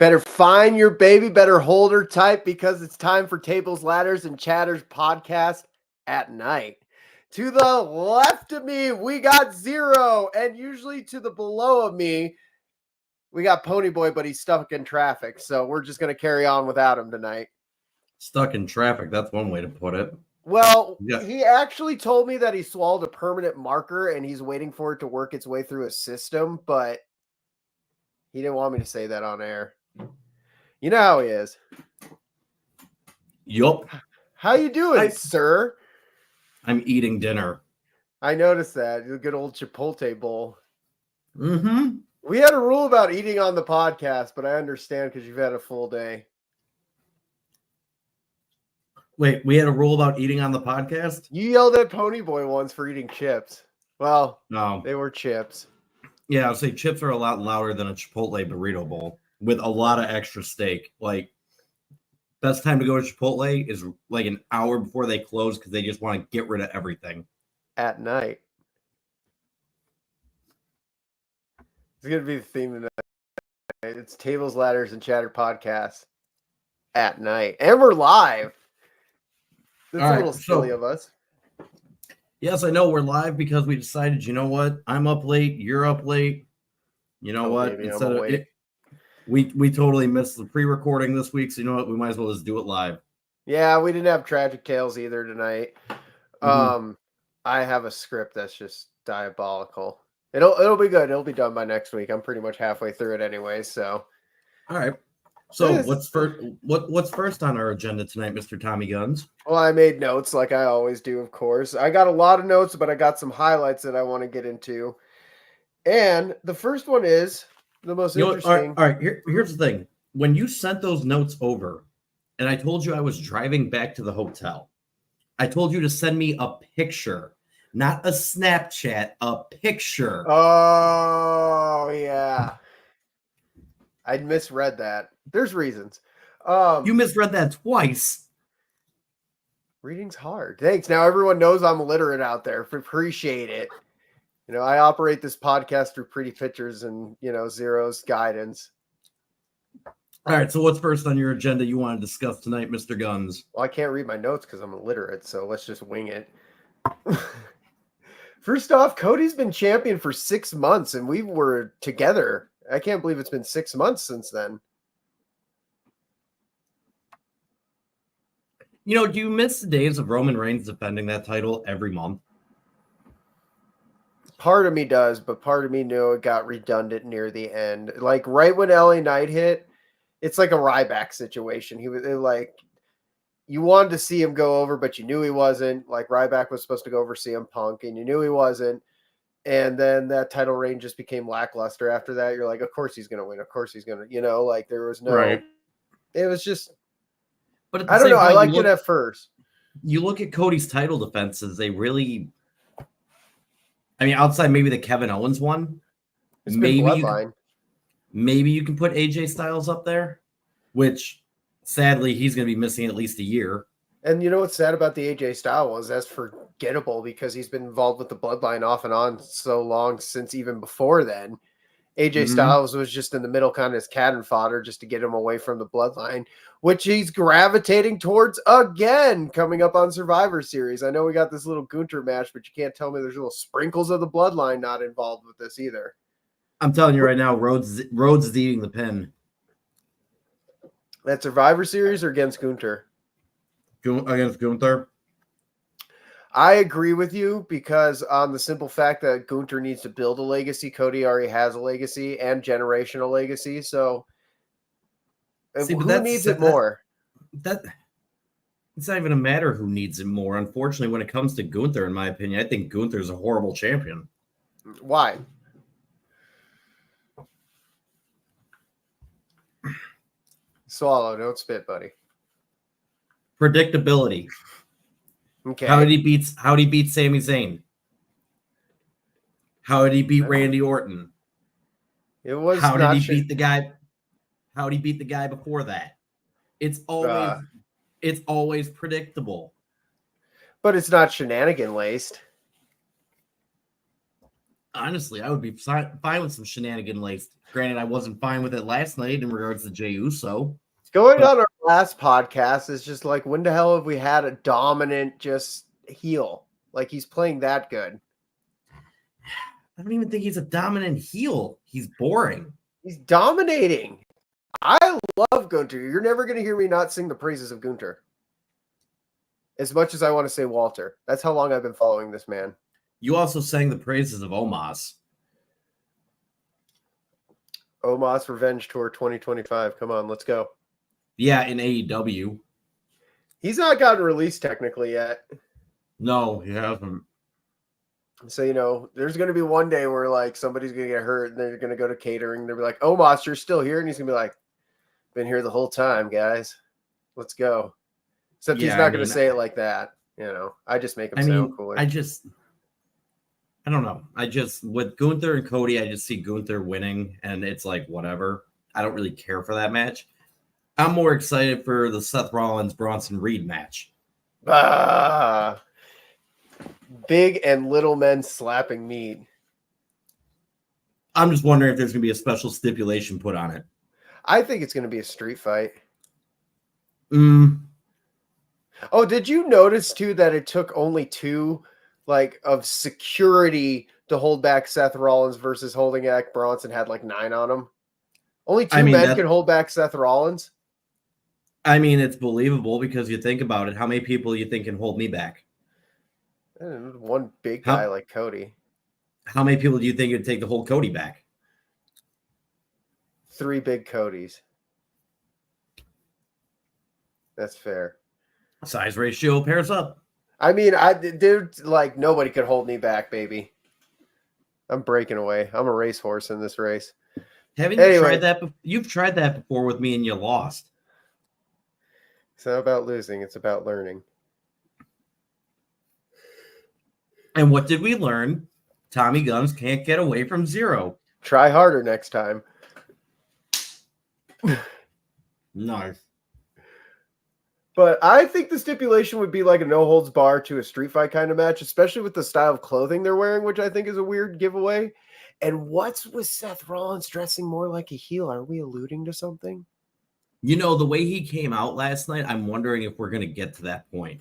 Better find your baby, better hold her tight because it's time for Tables, Ladders, and Chatters podcast at night. To the left of me, we got Zero, and usually to the below of me, we got Ponyboy, but he's stuck in traffic, so we're just going to carry on without him tonight. Stuck in traffic, that's one way to put it. Well, He actually told me that he swallowed a permanent marker and he's waiting for it to work its way through his system, but he didn't want me to say that on air. You know how he is. Yup. How you doing, sir? I'm eating dinner. I noticed that. A good old Chipotle bowl. Mm-hmm. We had a rule about eating on the podcast, but I understand because you've had a full day. Wait, we had a rule about eating on the podcast? You yelled at Ponyboy once for eating chips. Well, no, they were chips. Yeah, I'll say chips are a lot louder than a Chipotle burrito bowl with a lot of extra steak. Like, best time to go to Chipotle is like an hour before they close because they just want to get rid of everything. At night. It's going to be the theme tonight. It's Tables, Ladders, and Chatter podcast at night. And we're live. That's a little silly of us. Yes, I know we're live because we decided, you know what? I'm up late. You're up late. You know what? Baby, instead of it, we totally missed the pre-recording this week. So you know what? We might as well just do it live. Yeah, we didn't have Tragic Tales either tonight. Mm-hmm. I have a script that's just diabolical. It'll be good. It'll be done by next week. I'm pretty much halfway through it anyway. So, all right. So what's first on our agenda tonight, Mr. Tommy Guns? Well, I made notes like I always do, of course. I got a lot of notes, but I got some highlights that I want to get into. And the first one is the most interesting. All right. Here's the thing. When you sent those notes over, and I told you I was driving back to the hotel, I told you to send me a picture, not a Snapchat, a picture. Oh, yeah. I misread that. There's reasons. You misread that twice. Reading's hard. Thanks. Now everyone knows I'm illiterate out there. Appreciate it. You know, I operate this podcast through pretty pictures and, Zero's guidance. All right. So what's first on your agenda you want to discuss tonight, Mr. Guns? Well, I can't read my notes because I'm illiterate. So let's just wing it. First off, Cody's been champion for 6 months and we were together. I can't believe it's been 6 months since then. Do you miss the days of Roman Reigns defending that title every month? Part of me does, but part of me knew it got redundant near the end. Like right when LA Knight hit, it's like a Ryback situation. He was like, you wanted to see him go over, but you knew he wasn't. Like Ryback was supposed to go over CM Punk, and you knew he wasn't. And then that title reign just became lackluster after that. You're like, of course he's going to win. Of course he's going to, like there was no, right. It was just, but I don't know. I liked it at first. You look at Cody's title defenses, they really, outside maybe the Kevin Owens one, maybe you can put AJ Styles up there, which sadly he's going to be missing at least a year. And you know what's sad about the AJ Styles was that's forgettable because he's been involved with the bloodline off and on so long since even before then. AJ Styles was just in the middle kind of as cannon fodder just to get him away from the bloodline, which he's gravitating towards again coming up on Survivor Series. I know we got this little Gunther match, but you can't tell me there's little sprinkles of the bloodline not involved with this either. I'm telling you right now, Rhodes is eating the pin. That Survivor Series or against Gunther? Against Gunther? I agree with you because on the simple fact that Gunther needs to build a legacy, Cody already has a legacy and generational legacy. So who needs it more? It's not even a matter who needs it more. Unfortunately, when it comes to Gunther, in my opinion, I think Gunther's a horrible champion. Why? Swallow, don't spit, buddy. Predictability. Okay. How did he beat Sami Zayn? How did he beat Randy Orton? How did he beat the guy? How did he beat the guy before that? It's always predictable. But it's not shenanigan laced. Honestly, I would be fine with some shenanigan laced. Granted, I wasn't fine with it last night in regards to Jey Uso. Going But on our last podcast is just like, when the hell have we had a dominant just heel? Like, he's playing that good. I don't even think he's a dominant heel. He's boring. He's dominating. I love Gunter. You're never going to hear me not sing the praises of Gunter. As much as I want to say Walter. That's how long I've been following this man. You also sang the praises of Omos. Omos Revenge Tour 2025. Come on, let's go. Yeah, in AEW. He's not gotten released technically yet. No, he hasn't. So, there's going to be one day where, like, somebody's going to get hurt and they're going to go to catering. They'll be like, Omos, you're still here? And he's going to be like, been here the whole time, guys. Let's go. Except he's not going to say it like that. I just make him sound cooler. I don't know. With Gunther and Cody, I just see Gunther winning, and it's like, whatever. I don't really care for that match. I'm more excited for the Seth Rollins-Bronson Reed match. Big and little men slapping meat. I'm just wondering if there's going to be a special stipulation put on it. I think it's going to be a street fight. Oh, did you notice, too, that it took only 2 of security to hold back Seth Rollins versus holding back Bronson had 9 on him? Only 2 men can hold back Seth Rollins? I mean, it's believable because you think about it. How many people you think can hold me back? One big guy like Cody. How many people do you think would take to hold Cody back? 3 big Codys. That's fair. Size ratio pairs up. I mean, nobody could hold me back, baby. I'm breaking away. I'm a racehorse in this race. Haven't you tried that? You've tried that before with me and you lost. It's not about losing. It's about learning. And what did we learn? Tommy Guns can't get away from 0. Try harder next time. Nice. But I think the stipulation would be like a no holds bar to a street fight kind of match, especially with the style of clothing they're wearing, which I think is a weird giveaway. And what's with Seth Rollins dressing more like a heel? Are we alluding to something? The way he came out last night, I'm wondering if we're going to get to that point.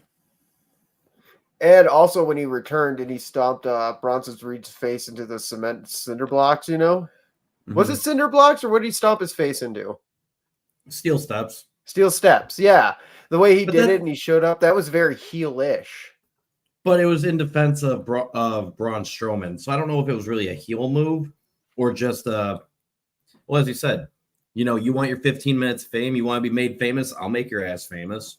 And also when he returned and he stomped Bronson Reed's face into the cement cinder blocks, Mm-hmm. Was it cinder blocks or what did he stomp his face into? Steel steps. Steel steps, yeah. The way he did it and he showed up, that was very heel-ish. But it was in defense of Braun Strowman. So I don't know if it was really a heel move or just, as you said, you want your 15 minutes fame, you want to be made famous, I'll make your ass famous,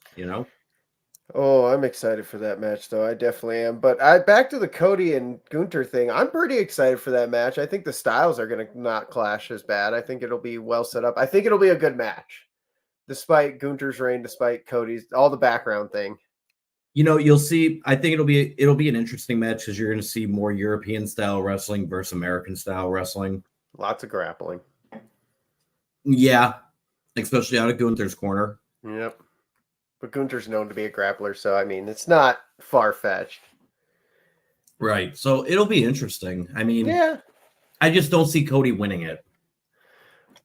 Oh, I'm excited for that match, though. I definitely am. But back to the Cody and Gunter thing. I'm pretty excited for that match. I think the styles are going to not clash as bad. I think it'll be well set up. I think it'll be a good match. Despite Gunter's reign, despite Cody's, all the background thing. You'll see. I think it'll be an interesting match because you're going to see more European style wrestling versus American style wrestling. Lots of grappling. Yeah, especially out of Gunther's corner. Yep. But Gunter's known to be a grappler, so I mean, it's not far-fetched. Right. So it'll be interesting. I mean, yeah. I just don't see Cody winning it.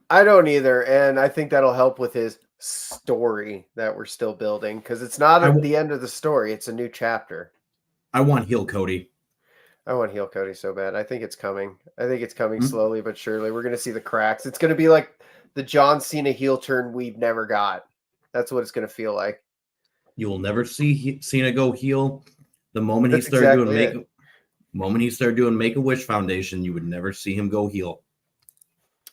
I don't either, and I think that'll help with his story that we're still building because it's not at the end of the story; it's a new chapter. I want heel Cody. I want heel Cody so bad. I think it's coming. I think it's coming slowly but surely. We're going to see the cracks. It's going to be like the John Cena heel turn we've never got. That's what it's going to feel like. You will never see Cena go heel. The moment he started doing Make-A-Wish Foundation, you would never see him go heel.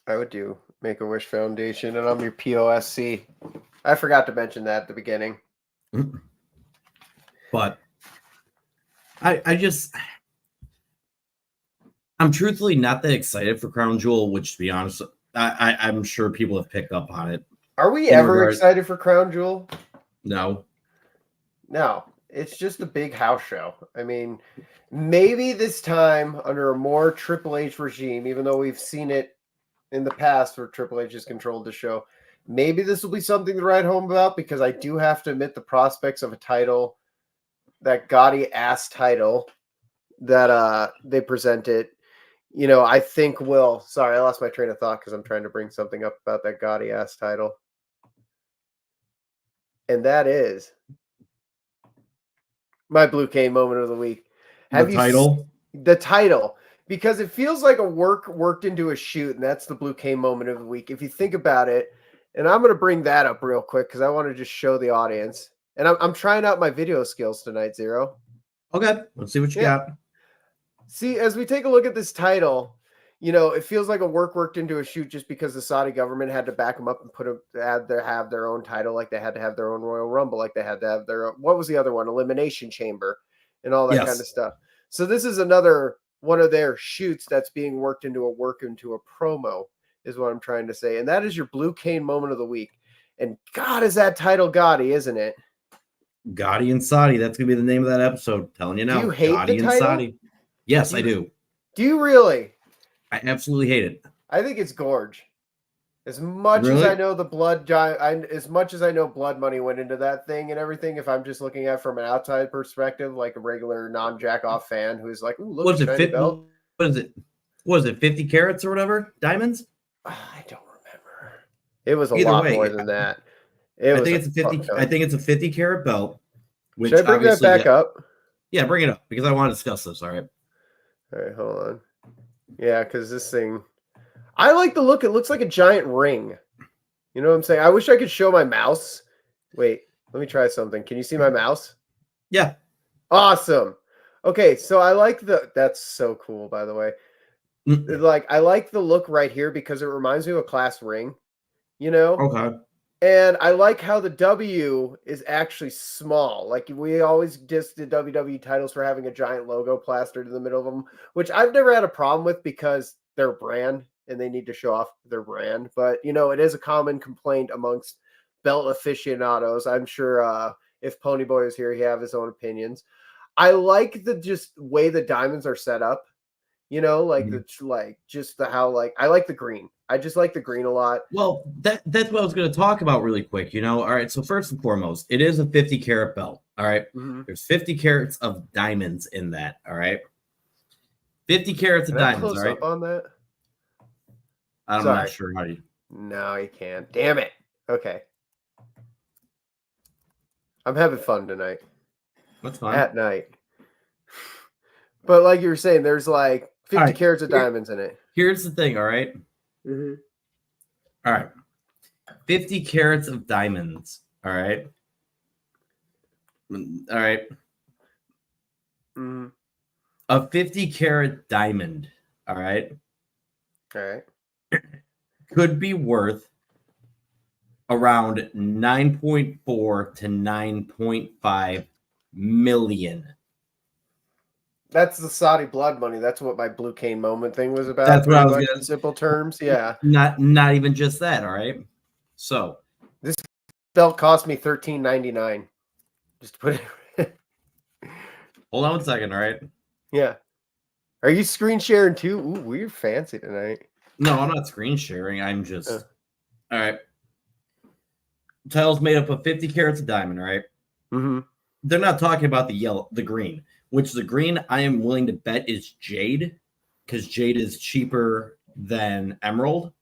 I would do Make-A-Wish Foundation, and I'm your POSC. I forgot to mention that at the beginning. But I'm truthfully not that excited for Crown Jewel, which, to be honest, I'm sure people have picked up on it. Are we ever excited for Crown Jewel? No. No. It's just a big house show. I mean, maybe this time under a more Triple H regime, even though we've seen it in the past where Triple H has controlled the show, maybe this will be something to write home about because I do have to admit the prospects of a title, that gaudy ass title that they presented, I think will. Sorry, I lost my train of thought because I'm trying to bring something up about that gaudy ass title. And that is my Blue Cane moment of the week. The title? The title, because it feels like a worked into a shoot, and that's the Blue Cane moment of the week. If you think about it, and I'm going to bring that up real quick because I want to just show the audience. And I'm trying out my video skills tonight, Zero. Okay, let's see what you got. See, as we take a look at this title, it feels like a worked into a shoot just because the Saudi government had to back them up and have their own title, like they had to have their own Royal Rumble, like they had to have their what was the other one, Elimination Chamber, and all that kind of stuff. So this is another one of their shoots that's being worked into a promo, is what I'm trying to say, and that is your Blue Cane moment of the week. And God, is that title gaudy, isn't it? Gotti and Saudi. That's gonna be the name of that episode. I'm telling you now. Do you hate Gotti the title? And Saudi. Yes, I do. Do you really? I absolutely hate it. I think it's gorge. As much as I know as much as I know blood money went into that thing and everything, if I'm just looking at it from an outside perspective, like a regular non-jack-off fan who's like, ooh, look, shiny belt. What is it? What is it, 50 carats or whatever? Diamonds? I don't remember. It was a lot more than that. I think it's a 50 carat belt. Which should I bring that back up? Yeah, bring it up because I want to discuss this. All right. All right, hold on. Yeah, because this thing, I like the look. It looks like a giant ring. You know what I'm saying? I wish I could show my mouse. Wait, let me try something. Can you see my mouse? Yeah. Awesome. Okay, so I like that's so cool, by the way. Like, I like the look right here because it reminds me of a class ring, Okay. And I like how the W is actually small. Like, we always diss the WWE titles for having a giant logo plastered in the middle of them, which I've never had a problem with because they're a brand and they need to show off their brand. But, it is a common complaint amongst belt aficionados. I'm sure if Ponyboy is here, he have his own opinions. I like the just way the diamonds are set up. I like the green. I just like the green a lot. Well, that's what I was going to talk about really quick. All right. So first and foremost, it is a 50 carat belt. All right. Mm-hmm. There's 50 carats of diamonds in that. All right. 50 carats of diamonds. Close all right. up on that. I'm not sure how you. No, you can't. Damn it. Okay. I'm having fun tonight. That's fine. At night. But like you were saying, there's like 50 carats of diamonds in it. Here's the thing, all right? Mm-hmm. All right. 50 carats of diamonds, all right? All right. Mm-hmm. A 50 carat diamond, all right? All right. Could be worth around 9.4 to 9.5 million. That's the Saudi blood money. That's what my Blue Cane moment thing was about. That's what I was going to in simple terms. Yeah. Not even just that. All right. So this belt cost me $13.99. Just to put it. Hold on 1 second. All right. Yeah. Are you screen sharing too? Ooh, we're fancy tonight. No, I'm not screen sharing. I'm just all right. Title's made up of 50 carats of diamond. All right. Mm-hmm. They're not talking about the green. Which the green I am willing to bet is jade, because jade is cheaper than emerald,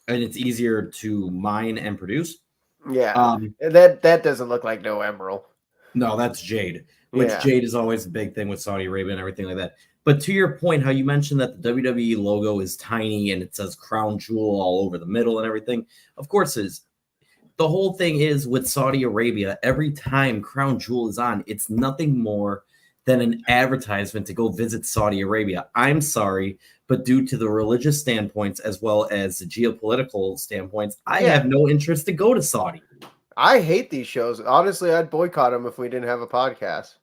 and it's easier to mine and produce. Yeah, that doesn't look like no emerald. No, that's jade. Which jade is always a big thing with Saudi Arabia and everything like that. But to your point, how you mentioned that the WWE logo is tiny and it says crown jewel all over the middle and everything, of course it is. The whole thing is with Saudi Arabia, every time crown jewel is on, it's nothing more than an advertisement to go visit Saudi Arabia. I'm sorry, but due to the religious standpoints as well as the geopolitical standpoints, I have no interest to go to Saudi. I hate these shows. Honestly, I'd boycott them if we didn't have a podcast.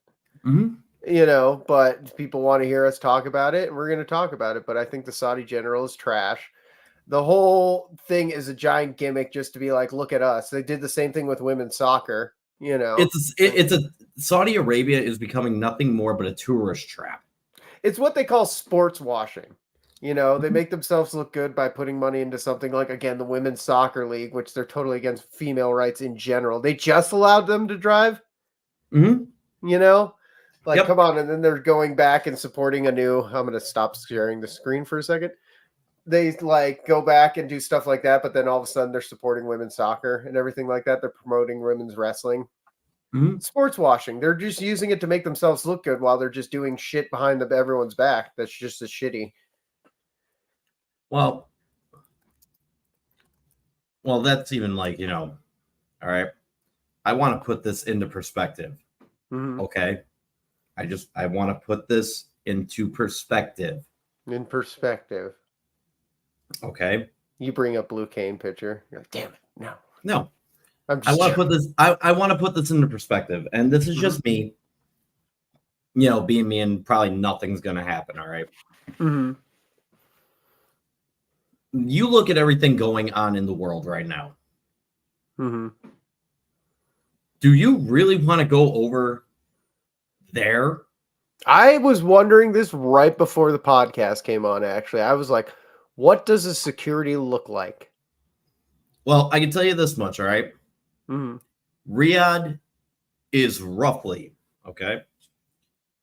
Mm-hmm. But people want to hear us talk about it, and we're going to talk about it. But I think the Saudi general is trash. The whole thing is a giant gimmick just to be like, look at us. They did the same thing with women's soccer. It's a Saudi Arabia is becoming nothing more but a tourist trap. It's what they call sports washing. They make themselves look good by putting money into something like, again, the women's soccer league, which they're totally against female rights in general. They just allowed them to drive. Mm-hmm. Like, Yep. come on. And then they're going back and supporting a new. I'm going to stop sharing the screen for a second. They like go back and do stuff like that, but then all of a sudden they're supporting women's soccer and everything like that. They're promoting women's wrestling. Mhm. Sports washing. They're just using it to make themselves look good while they're just doing shit behind everyone's back. That's just as shitty. Well, that's even like, all right. I want to put this into perspective. Mm-hmm. Okay. I want to put this into perspective. In perspective. Okay. You bring up Blue Cane picture. You're like, damn it. No. I'm I just want to put this. I want to put this into perspective, and this is just me. Being me, and probably nothing's gonna happen. All right. Mm-hmm. You look at everything going on in the world right now. Mm-hmm. Do you really want to go over there? I was wondering this right before the podcast came on, actually. I was like, what does a security look like? Well, I can tell you this much, all right? Mm-hmm. Riyadh is roughly, okay?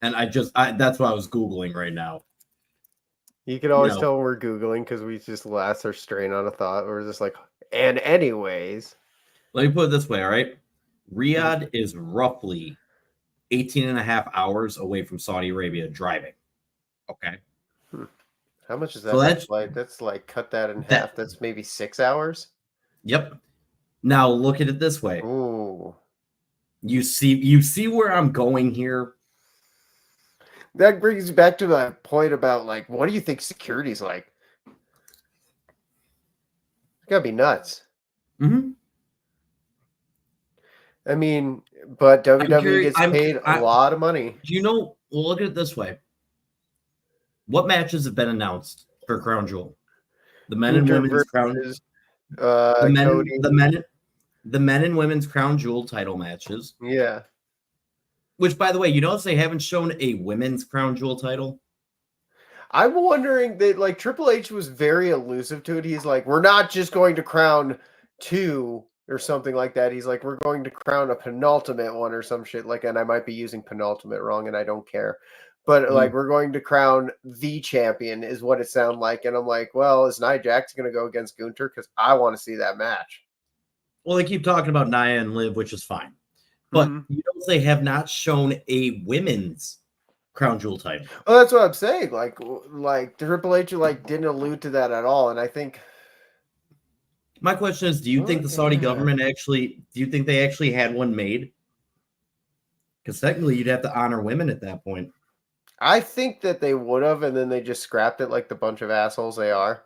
And that's what I was Googling right now. You could always tell when we're Googling because we just lost our strain on a thought. We're just like, and anyways. Let me put it this way, all right? Riyadh is roughly 18 and a half hours away from Saudi Arabia driving. Okay. How much is that? So That's like cut that in half. That's maybe 6 hours. Yep. Now look at it this way. Ooh. You see where I'm going here? That brings you back to that point about like, what do you think security's like? It's gotta be nuts. Mm-hmm. I mean, but WWE gets paid a lot of money. We'll look at it this way. What matches have been announced for Crown Jewel? The men and women's crown. The men and women's Crown Jewel title matches. Yeah. Which, by the way, you notice they haven't shown a women's Crown Jewel title? I'm wondering that like Triple H was very elusive to it. He's like, we're not just going to crown 2 or something like that. He's like, we're going to crown a penultimate one or some shit like, and I might be using penultimate wrong, and I don't care. But like, we're going to crown the champion is what it sounded like. And I'm like, well, is Nia Jax going to go against Gunther? Because I want to see that match. Well, they keep talking about Nia and Liv, which is fine. But you know, they have not shown a women's Crown Jewel title. Well, that's what I'm saying. Like Triple H didn't allude to that at all. And I think my question is, do you think the Saudi government do you think they actually had one made? Because technically you'd have to honor women at that point. I think that they would have, and then they just scrapped it like the bunch of assholes they are.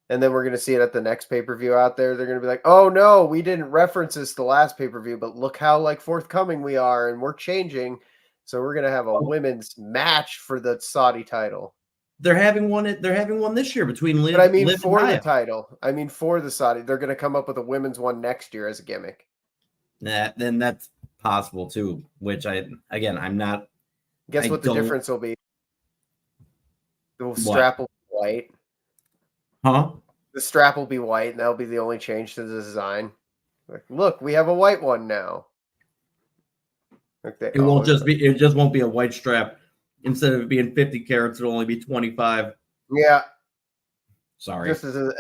And then we're going to see it at the next pay-per-view out there. They're going to be like, oh, no, we didn't reference this the last pay-per-view, but look how like forthcoming we are, and we're changing. So we're going to have a women's match for the Saudi title. They're having one this year between Liv. But I mean Liv for and the Nia. title. I mean for the Saudi. They're going to come up with a women's one next year as a gimmick. Then that's possible too, which I'm not. Guess what the difference will be? The strap will be white. Huh? The strap will be white, and that'll be the only change to the design. Like, look, we have a white one now. It just won't be a white strap. Instead of it being 50 carats, it'll only be 25. Yeah. Sorry.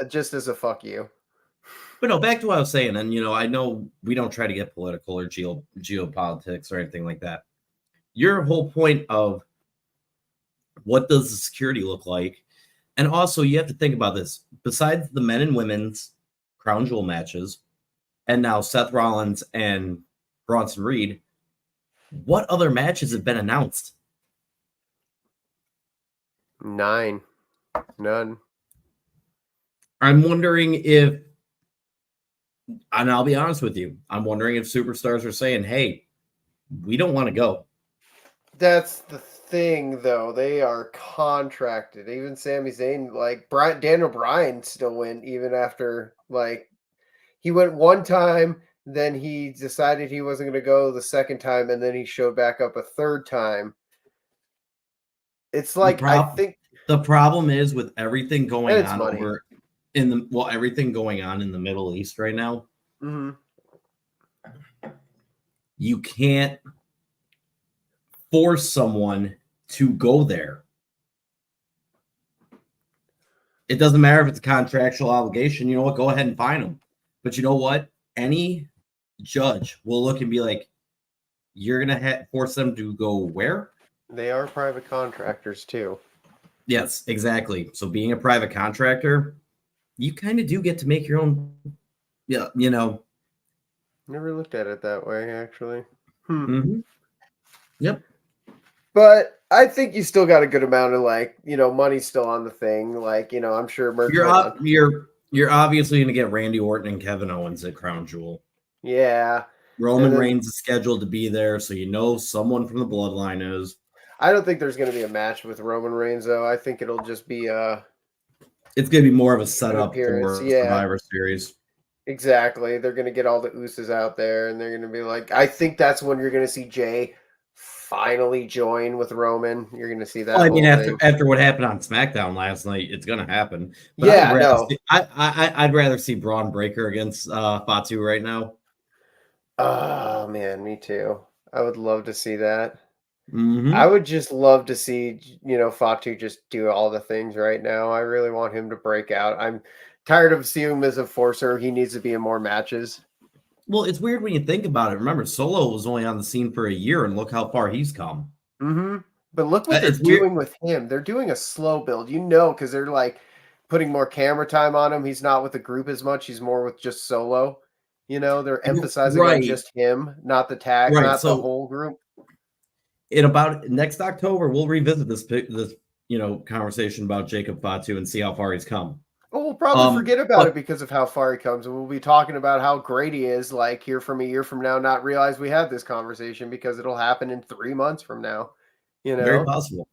Just as a fuck you. But no, back to what I was saying, and I know we don't try to get political or geopolitics or anything like that. Your whole point of what does the security look like? And also, you have to think about this. Besides the men and women's Crown Jewel matches, and now Seth Rollins and Bronson Reed, what other matches have been announced? 9. None. I'm wondering if, and I'll be honest with you, I'm wondering if superstars are saying, hey, we don't want to go. That's the thing, though. They are contracted. Even Sami Zayn, like Daniel Bryan still went even after, like, he went one time, then he decided he wasn't going to go the second time, and then he showed back up a third time. It's like, I think the problem is with everything going on money. Everything going on in the Middle East right now. Mm-hmm. You can't force someone to go there. It doesn't matter if it's a contractual obligation. You know what? Go ahead and fine them. But you know what? Any judge will look and be like, you're going to force them to go where? They are private contractors too. Yes, exactly. So being a private contractor, you kind of do get to make your own, yeah, you know. Never looked at it that way, actually. Yep. But I think you still got a good amount of money still on the thing. I'm sure merch. You're obviously going to get Randy Orton and Kevin Owens at Crown Jewel. Yeah. Roman Reigns is scheduled to be there, so someone from the bloodline is. I don't think there's going to be a match with Roman Reigns, though. I think it'll just be it's going to be more of a setup for Survivor Series. Exactly. They're going to get all the Usos out there, and they're going to be like, I think that's when you're going to see Jay finally join with Roman. You're going to see that. Well, I mean, after what happened on SmackDown last night, it's going to happen. But yeah, I'd rather see Braun Breaker against Fatu right now. Oh man, me too. I would love to see that. Mm-hmm. I would just love to see, Fatu just do all the things right now. I really want him to break out. I'm tired of seeing him as a forcer. He needs to be in more matches. Well, it's weird when you think about it. Remember, Solo was only on the scene for a year, and look how far he's come. Mm-hmm. But look what they're doing with him. They're doing a slow build, because they're putting more camera time on him. He's not with the group as much. He's more with just Solo. They're emphasizing on just him, not the tag, not the whole group. In about next October, we'll revisit this conversation about Jacob Fatu and see how far he's come. Well, we'll probably forget about it because of how far he comes, and we'll be talking about how great he is, here from a year from now, not realize we had this conversation because it'll happen in 3 months from now. Very possible.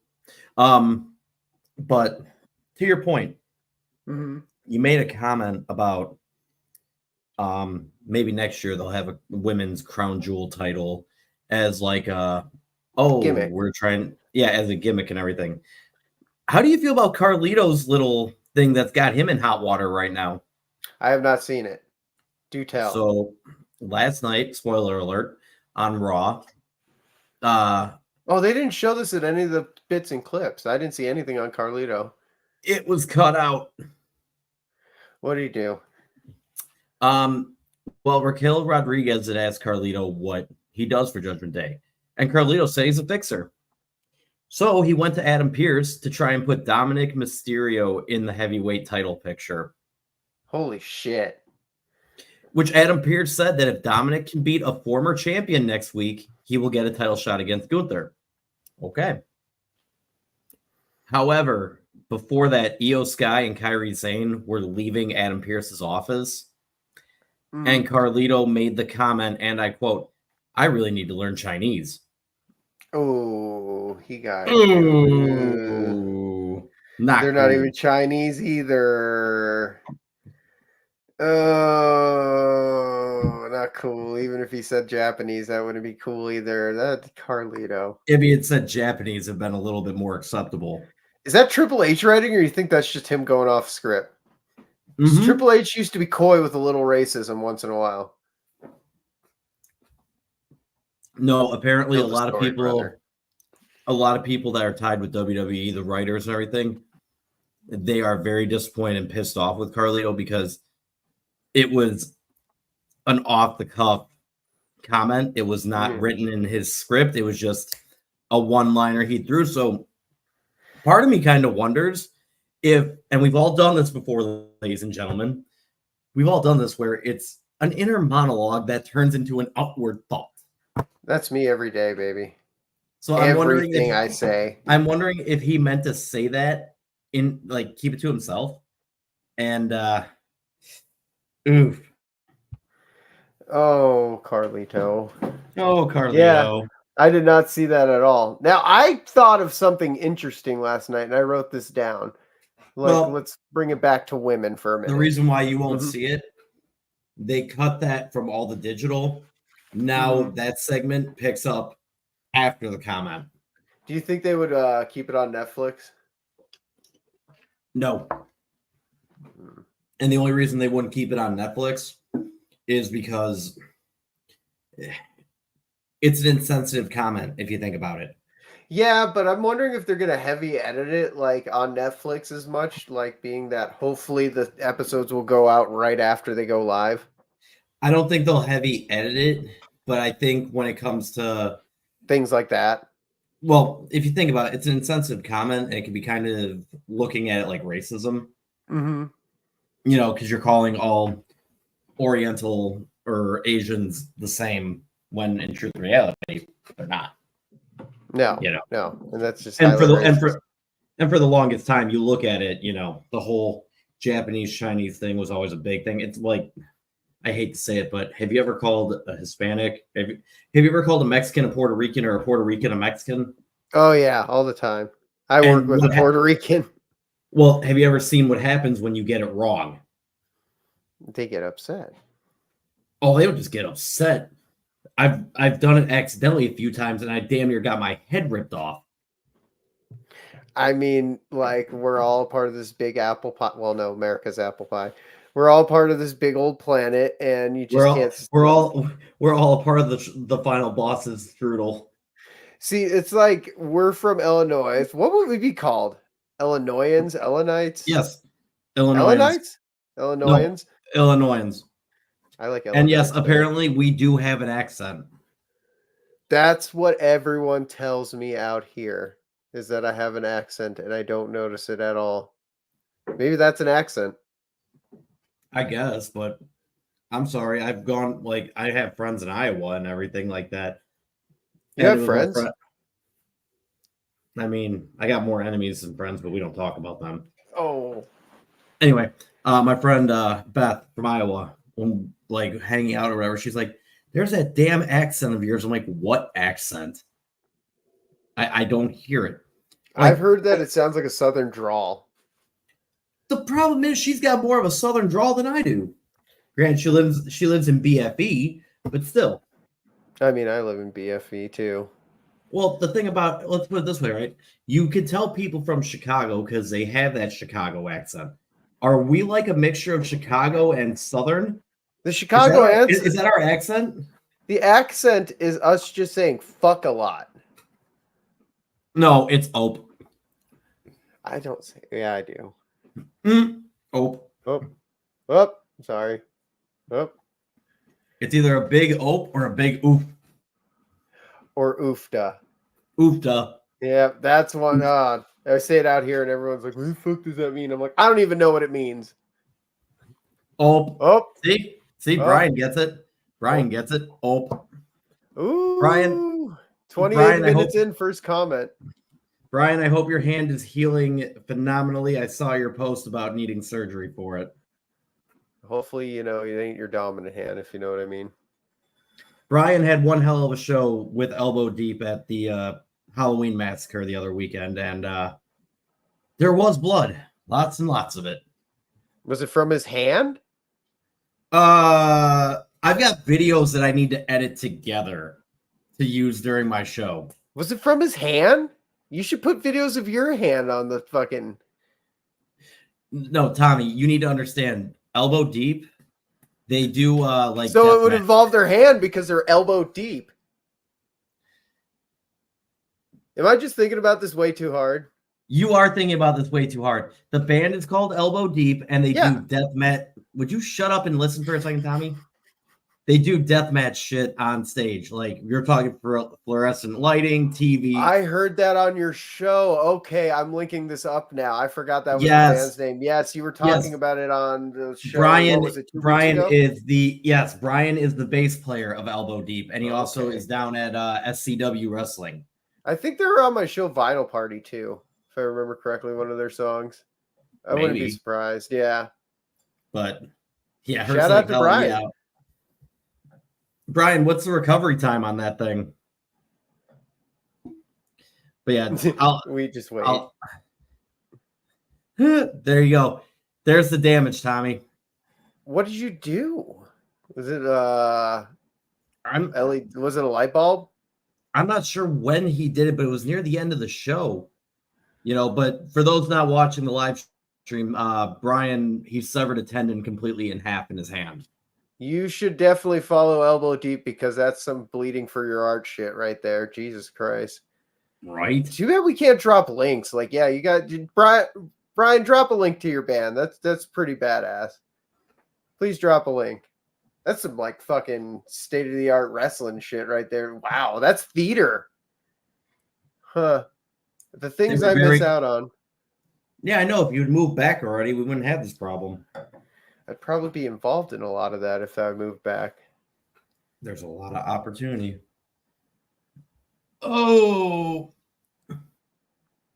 But to your point, you made a comment about maybe next year they'll have a women's crown jewel title as gimmick. We're trying, as a gimmick and everything. How do you feel about Carlito's little thing that's got him in hot water right now? I have not seen it. Do tell. So last night, spoiler alert, on Raw. They didn't show this at any of the bits and clips. I didn't see anything on Carlito. It was cut out. What did he do? Well, Raquel Rodriguez had asked Carlito what he does for Judgment Day, and Carlito said he's a fixer. So he went to Adam Pearce to try and put Dominic Mysterio in the heavyweight title picture. Holy shit. Which Adam Pearce said that if Dominic can beat a former champion next week, he will get a title shot against Gunther. Okay. However, before that, Io Sky and Kairi Sane were leaving Adam Pearce's office. And Carlito made the comment, and I quote, "I really need to learn Chinese." Oh, he got Ooh. They're not even Chinese either. Oh, not cool. Even if he said Japanese, that wouldn't be cool either. That's Carlito. If he had said Japanese, it'd been a little bit more acceptable. Is that Triple H writing, or you think that's just him going off script? Triple H used to be coy with a little racism once in a while. No, apparently a lot of people that are tied with WWE, the writers and everything, they are very disappointed and pissed off with Carlito because it was an off-the-cuff comment. It was not written in his script. It was just a one-liner he threw. So part of me kind of wonders if, and we've all done this before, ladies and gentlemen, we've all done this where it's an inner monologue that turns into an outward thought. That's me every day, baby. So I'm wondering everything I say. I'm wondering if he meant to say that in keep it to himself. And oof. Oh, Carlito. Oh, Carlito. Yeah, I did not see that at all. Now, I thought of something interesting last night, and I wrote this down. Let's bring it back to women for a minute. The reason why you won't see it, they cut that from all the digital. Now that segment picks up after the comment. Do you think they would keep it on Netflix? No. And the only reason they wouldn't keep it on Netflix is because it's an insensitive comment, if you think about it. Yeah, but I'm wondering if they're gonna heavy edit it like on Netflix as much, like being that hopefully the episodes will go out right after they go live. I don't think they'll heavy edit it, but I think when it comes to, Things like that. well, if you think about it, it's an insensitive comment, and it can be kind of looking at it like racism, Mm-hmm. because you're calling all Oriental or Asians the same when in truth reality they're not. No, You know, no, and that's just and for highly the racist. and for the longest time, you look at it, the whole Japanese Chinese thing was always a big thing. It's like, I hate to say it, but have you ever called a Hispanic? Have you ever called a Mexican a Puerto Rican or a Puerto Rican a Mexican? Oh yeah, all the time. I work And with a Puerto Rican. well, have you ever seen what happens when you get it wrong? They get upset. Oh, they would just get upset. I've done it accidentally a few times, and I damn near got my head ripped off. I mean, like we're all part of this big apple pie. Well, no, America's apple pie. We're all part of this big old planet, and you We're just all can't we're all we're all a part of the final boss's strudel. see. It's like we're from Illinois. What would we be called? Illinoisans, Illinites, Yes, Illinoisans. Illinites, No, Illinoisans. Illinoisans. I like And yes, Illinites better. apparently we do have an accent. That's what everyone tells me out here is that I have an accent, and I don't notice it at all. Maybe that's an accent. I guess, but I'm sorry. I've gone, like, I have friends in Iowa and everything like that. You And it have was my friends? friend. I mean, I got more enemies than friends, but we don't talk about them. Oh, Anyway, my friend Beth from Iowa, when like hanging out or whatever, she's like, "There's that damn accent of yours." I'm like, "What accent? I don't hear it." I've Like, heard that it sounds like a southern drawl. the problem is she's got more of a southern drawl than I do. Granted, she lives in BFE, but still. I mean, I live in BFE too. Well, the thing about, let's put it this way, right? You can tell people from Chicago because they have that Chicago accent. Are we like a mixture of Chicago and Southern? The Is that Chicago our ants, is that our accent? the accent is us just saying fuck a lot. No, it's Ope. I don't say, yeah, I do. Ope. Oh, oh, sorry. Oh, It's either a big Ope or a big oof. or oofda. Oofta. Yeah, that's one. I say it out here, and everyone's like, "What the fuck does that mean?" I'm like, I don't even know what it means. Ope. Oh, See, oh, Brian gets it. Brian oh. gets it. Ope. Brian, Ooh, 28 Brian, I minutes hope in, first comment. Brian, I hope your hand is healing phenomenally. I saw your post about needing surgery for it. Hopefully, it ain't your dominant hand, if you know what I mean. Brian had one hell of a show with Elbow Deep at the Halloween Massacre the other weekend, and there was blood. Lots and lots of it. Was it from his hand? I've got videos that I need to edit together to use during my show. Was it from his hand? You should put videos of your hand on the fucking. No, Tommy, you need to understand. Elbow Deep, they do like. So it would deathmatch. involve their hand because they're elbow deep. Am I just thinking about this way too hard? You are thinking about this way too hard. The band is called Elbow Deep, and they do deathmatch. Would you shut up and listen for a second, Tommy? They do deathmatch shit on stage. Like, you're talking for fluorescent lighting, TV. I heard that on your show. Okay, I'm linking this up now. I forgot that was the Yes. band's name. Yes, you were talking about it on the show. Brian, what was it, 2 Brian weeks ago? Brian is the bass player of Elbow Deep, and he also Okay. is down at SCW Wrestling. I think they were on my show Vinyl Party too, if I remember correctly, one of their songs. I wouldn't be surprised. Yeah. But yeah, shout out to Brian. Yeah. Brian, what's the recovery time on that thing? But yeah, we just wait. There you go. There's the damage, Tommy. What did you do? Was it was it a light bulb? I'm not sure when he did it, but it was near the end of the show. But for those not watching the live stream, Brian, he severed a tendon completely in half in his hand. You should definitely follow Elbow Deep because that's some bleeding for your art shit right there. Jesus Christ. Right? Too bad we can't drop links. Like, yeah, you got Brian, drop a link to your band. That's pretty badass. Please drop a link. That's some like fucking state of the art wrestling shit right there. Wow, that's theater. Huh. The things I miss out on. Yeah, I know. If you would move back already, we wouldn't have this problem. I'd probably be involved in a lot of that if I moved back. There's a lot of opportunity. Oh.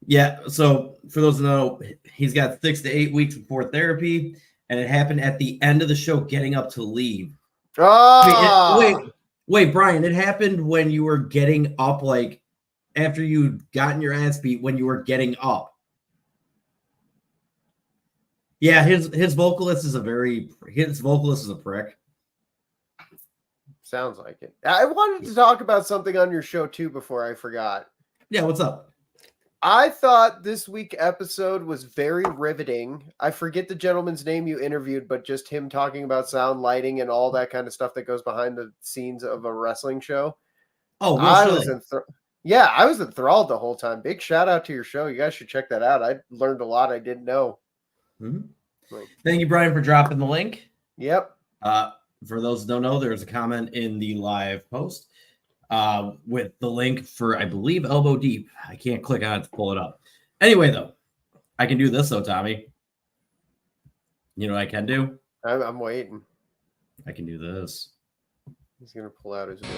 Yeah, so for those who know, he's got 6 to 8 weeks before therapy, and it happened at the end of the show, getting up to leave. Oh! Wait, Brian, it happened when you were getting up, like after you'd gotten your ass beat, when you were getting up. Yeah, his vocalist is a prick. Sounds like it. I wanted to talk about something on your show too before I forgot. Yeah, what's up? I thought this week episode was very riveting. I forget the gentleman's name you interviewed, but just him talking about sound, lighting, and all that kind of stuff that goes behind the scenes of a wrestling show. Oh, I was enthralled the whole time. Big shout out to your show. You guys should check that out. I learned a lot I didn't know. Mm-hmm. Thank you, Brian, for dropping the link. Yep. For those who don't know, there's a comment in the live post with the link for, I believe, Elbow Deep. I can't click on it to pull it up. Anyway, though, I can do this, though, Tommy. You know what I can do? I'm waiting. I can do this. He's going to pull out his will.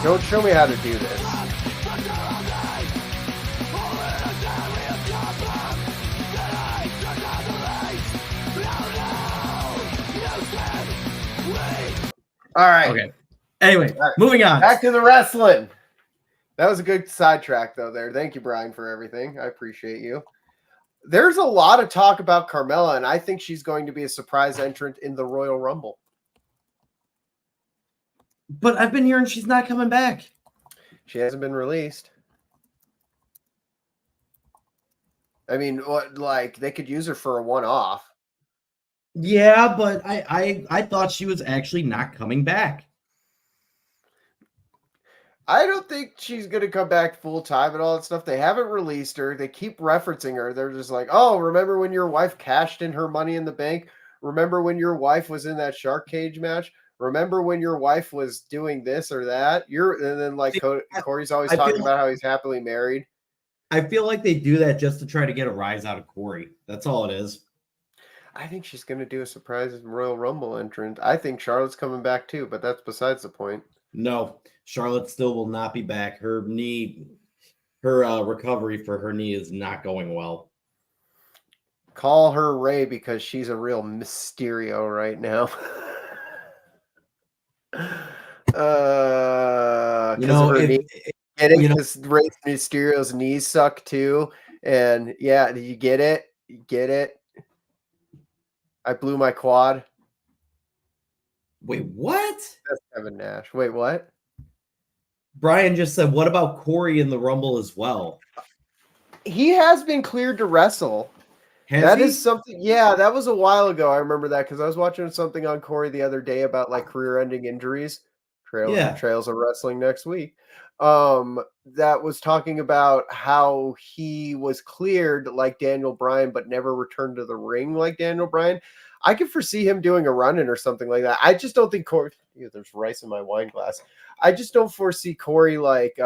Don't show me how to do this. All right. Okay. Anyway, moving on. Back to the wrestling. That was a good sidetrack, though, there. Thank you, Brian, for everything. I appreciate you. There's a lot of talk about Carmella, and I think she's going to be a surprise entrant in the Royal Rumble. But I've been hearing she's not coming back. She hasn't been released. I mean, they could use her for a one-off. Yeah, but I thought she was actually not coming back. I don't think she's going to come back full-time and all that stuff. They haven't released her. They keep referencing her. They're just like, oh, remember when your wife cashed in her Money in the Bank? Remember when your wife was in that shark cage match? Remember when your wife was doing this or that? And then like Corey's always talking about how he's happily married. I feel like they do that just to try to get a rise out of Corey. That's all it is. I think she's going to do a surprise Royal Rumble entrant. I think Charlotte's coming back too, but that's besides the point. No, Charlotte still will not be back. Her recovery for her knee is not going well. Call her Ray because she's a real Mysterio right now. Because Ray Mysterio's knees suck too, and yeah, did you get it? You get it? I blew my quad. Wait, what? That's Kevin Nash. Wait, what? Brian just said, what about Corey in the Rumble as well? He has been cleared to wrestle. Is something. Yeah, that was a while ago. I remember that because I was watching something on Corey the other day about like career-ending injuries. Trails of Wrestling next week. That was talking about how he was cleared like Daniel Bryan, but never returned to the ring like Daniel Bryan. I could foresee him doing a run-in or something like that. I just don't think Corey. There's rice in my wine glass. I just don't foresee Corey like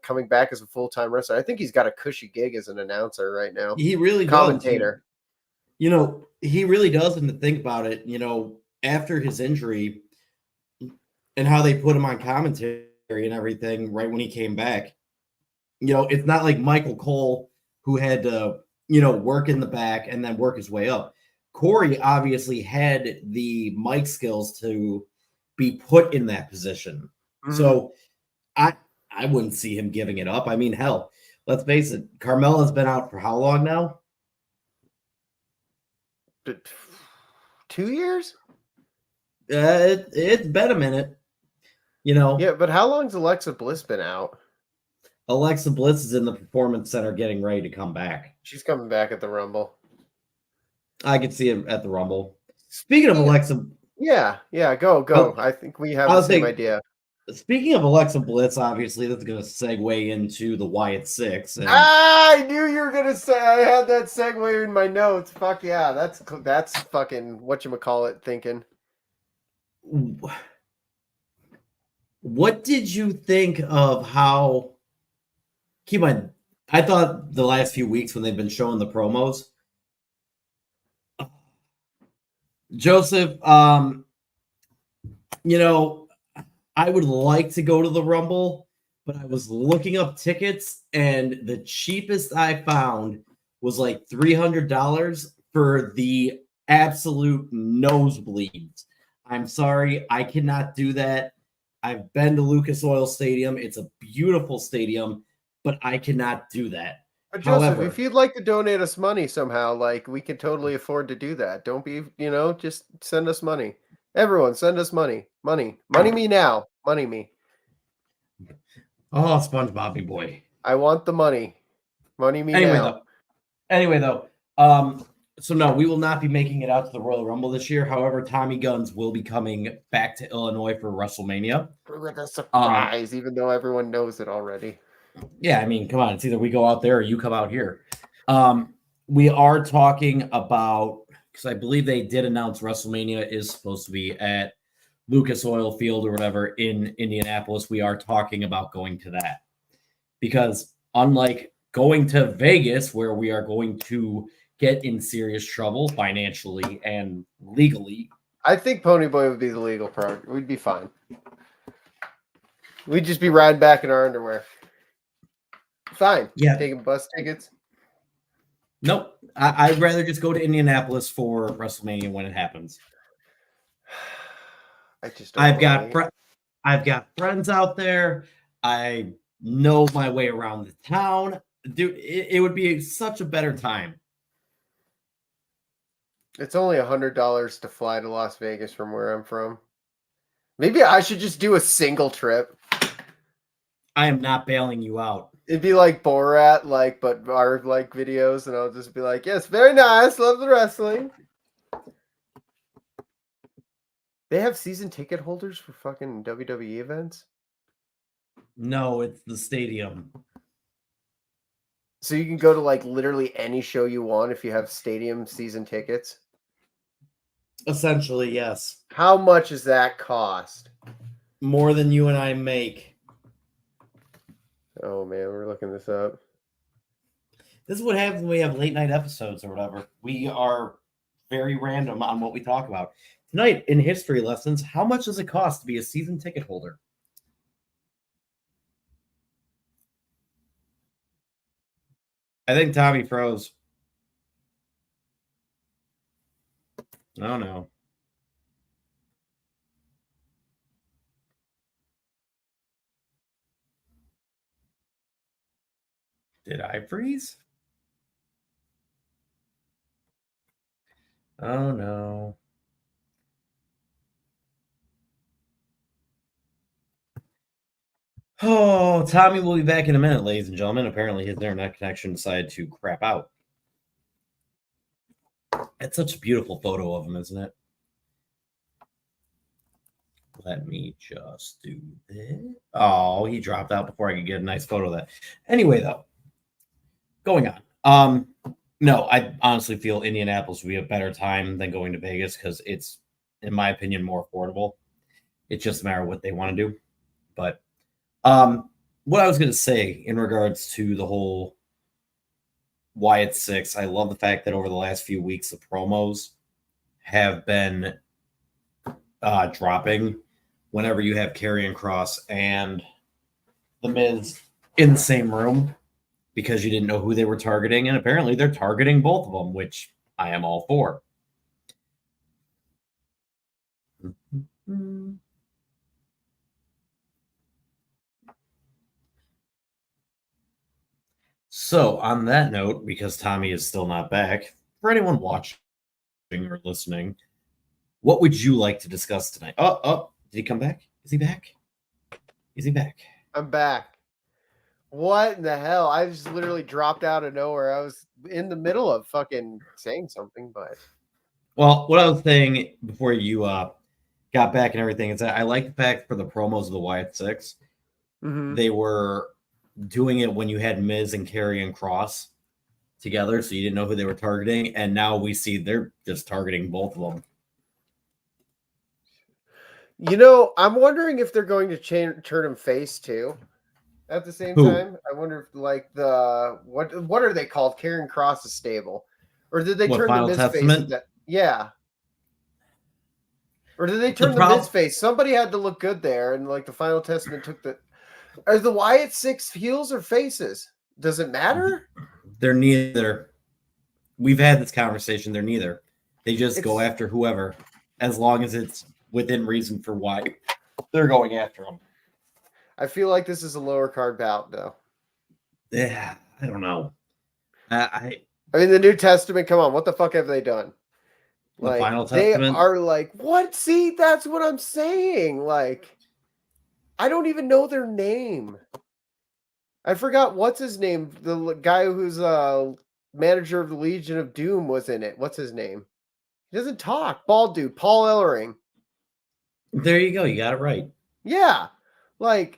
coming back as a full-time wrestler. I think he's got a cushy gig as an announcer right now. He really commentator. He really does. And to think about it, after his injury and how they put him on commentary and everything right when he came back, it's not like Michael Cole who had to, work in the back and then work his way up. Corey obviously had the mic skills to be put in that position. Mm-hmm. So I wouldn't see him giving it up. I mean, hell, let's face it. Carmella's been out for how long now? 2 years? It's been a minute. Yeah, but how long's Alexa Bliss been out? Alexa Bliss is in the Performance Center getting ready to come back. She's coming back at the Rumble. I could see him at the Rumble. Speaking of Alexa, Yeah, go. I think we have the same idea. Speaking of Alexa Bliss, obviously that's going to segue into the Wyatt Six. And I knew you were gonna say. I had that segue in my notes. Fuck yeah, that's fucking whatchamacallit thinking. What did you think of how? Keep in mind, I thought the last few weeks when they've been showing the promos, Joseph, you know, I would like to go to the Rumble, but I was looking up tickets, and the cheapest I found was like $300 for the absolute nosebleeds. I'm sorry, I cannot do that. I've been to Lucas Oil Stadium. It's a beautiful stadium, but I cannot do that. But Joseph, However, if you'd like to donate us money somehow, like we can totally afford to do that. Don't be, just send us money. Everyone, send us money. Money me now. Money me. oh, SpongeBobby boy. I want the money. Money me Anyway, now. though, so no, we will not be making it out to the Royal Rumble this year. However, Tommy Guns will be coming back to Illinois for WrestleMania. With a surprise, even though everyone knows it already. Yeah, I mean, come on, it's either we go out there or you come out here. We are talking about, because I believe they did announce WrestleMania is supposed to be at Lucas Oil Field or whatever in Indianapolis. We are talking about going to that because unlike going to Vegas, where we are going to get in serious trouble financially and legally, I think Ponyboy would be the legal part. We'd be fine. We'd just be riding back in our underwear. Fine. Yeah. Taking bus tickets. Nope. I'd rather just go to Indianapolis for WrestleMania when it happens. I've got friends out there. I know my way around the town. Dude, it would be such a better time. It's only $100 to fly to Las Vegas from where I'm from. Maybe I should just do a single trip. I am not bailing you out. It'd be like Borat, but our videos, and I'll just be like, yes, very nice, love the wrestling. They have season ticket holders for fucking WWE events? No, it's the stadium. So you can go to literally any show you want if you have stadium season tickets? Essentially, yes. How much does that cost? More than you and I make. Oh man, we're looking this up. This is what happens when we have late night episodes or whatever. We are very random on what we talk about. Tonight in history lessons, how much does it cost to be a season ticket holder? I think Tommy froze. Oh no. Did I freeze? Oh no. Oh, Tommy will be back in a minute, ladies and gentlemen. Apparently his internet connection decided to crap out. It's such a beautiful photo of him, isn't it? Let me just do this. Oh, he dropped out before I could get a nice photo of that. Anyway, though, going on. No, I honestly feel Indianapolis would be a better time than going to Vegas because it's, in my opinion, more affordable. It's just a matter of what they want to do. But what I was going to say in regards to the whole Wyatt Six, I love the fact that over the last few weeks, the promos have been dropping whenever you have Karrion Kross and The Miz in the same room because you didn't know who they were targeting. And apparently they're targeting both of them, which I am all for. So on that note, because Tommy is still not back, for anyone watching or listening, what would you like to discuss tonight? Oh, did he come back? Is he back? Is he back? I'm back. What in the hell? I just literally dropped out of nowhere. I was in the middle of fucking saying something, but Well, what I was saying before you got back and everything is that I like the fact for the promos of the Wyatt Six, they were doing it when you had Miz and Karrion and Cross together, so you didn't know who they were targeting, and now we see they're just targeting both of them. you know, I'm wondering if they're going to turn him face too. At the same Who? time, I wonder if like the what are they called? Karrion Cross is stable, or did they What, turn the Final Miz face? Testament? Yeah, or did they The turn the Miz problem, face? Somebody had to look good there, and like the Final Testament took the. Are the Wyatt Six heels or faces? Does it matter? they're neither. We've had this conversation. They're neither. They just go It's. after whoever, as long as it's within reason for why they're going after them. I feel like this is a lower card bout, though. Yeah, I don't know. I I mean, the New Testament. Come on, what the fuck have they done? The Like Final they Testament. are like what? See, that's what I'm saying. Like I don't even know their name. I forgot what's his name. The guy who's manager of the Legion of Doom was in it. What's his name? He doesn't talk. Bald dude, Paul Ellering. There you go. You got it right. Yeah, like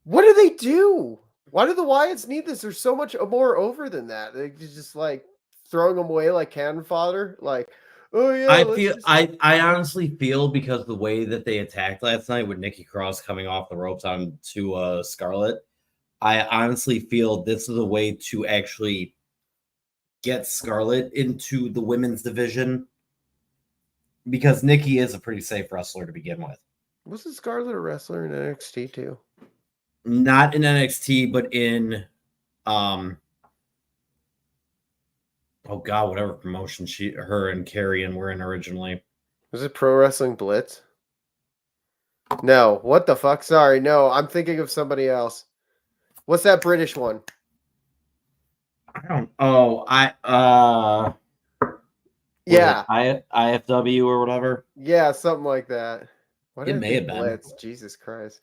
what do they do? Why do the Wyatts need this? There's so much more over than that. They just like throwing them away like cannon fodder. Like, oh yeah, I let's feel just. I honestly feel because the way that they attacked last night with Nikki Cross coming off the ropes onto Scarlett, I honestly feel this is a way to actually get Scarlett into the women's division because Nikki is a pretty safe wrestler to begin with. Wasn't Scarlett a wrestler in NXT too? Not in NXT, but in oh god, whatever promotion her and Karrion were in originally. Was it Pro Wrestling Blitz? No. What the fuck? Sorry. No, I'm thinking of somebody else. What's that British one? I don't. Oh, Yeah. IFW or whatever. Yeah, something like that. Why It did I may have think been. Blitz? Jesus Christ.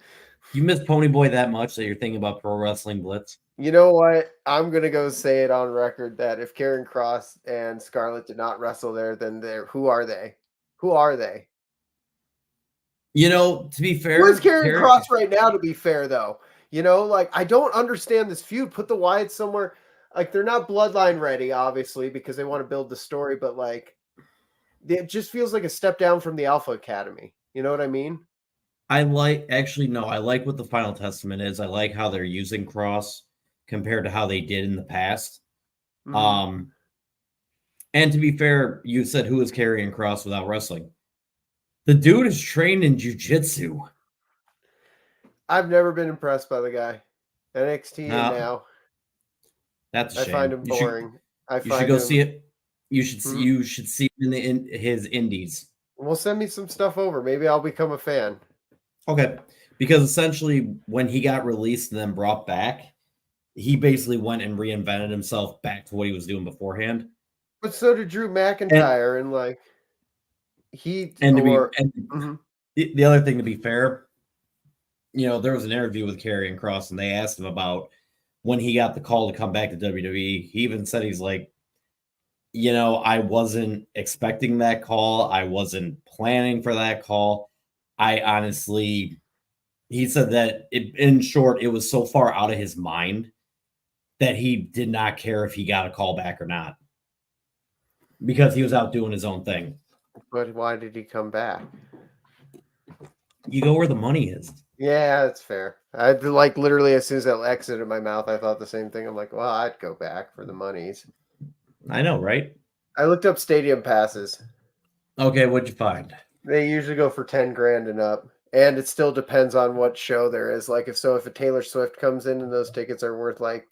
You miss Ponyboy that much that you're thinking about Pro Wrestling Blitz? You know what? I'm gonna go say it on record that if Karen Cross and Scarlett did not wrestle there, then who are they? Who are they? You know, to be Who fair, is Karen Cross right now, to be fair, though? You know, like, I don't understand this feud. Put the Wyatts somewhere. Like, they're not bloodline ready, obviously, because they want to build the story, but, like, it just feels like a step down from the Alpha Academy. You know what I mean? I like what the Final Testament is. I like how they're using Cross compared to how they did in the past. Mm-hmm. And to be fair, you said who is Karrion Cross without wrestling? The dude is trained in jiu-jitsu. I've never been impressed by the guy. NXT and No, now. that's a I find shame. him boring. I You should find go see him. it. You should see him in his indies. Well, send me some stuff over. Maybe I'll become a fan. Okay. Because essentially when he got released and then brought back, he basically went and reinvented himself back to what he was doing beforehand. But so did Drew And McIntyre, and like he and to be or and mhm. the other thing to be fair, you know, there was an interview with Karrion Cross and they asked him about when he got the call to come back to WWE. He even said he's like, you know, I wasn't expecting that call. I wasn't planning for that call. I honestly, he said that in short, it was so far out of his mind that he did not care if he got a call back or not because he was out doing his own thing. But why did he come back? You go where the money is. Yeah, that's fair. I like literally as soon as that exited my mouth, I thought the same thing. I'm like, well, I'd go back for the monies. I know, right? I looked up stadium passes. Okay, what'd you find? They usually go for 10 grand and up. And it still depends on what show there is. Like if a Taylor Swift comes in and those tickets are worth like,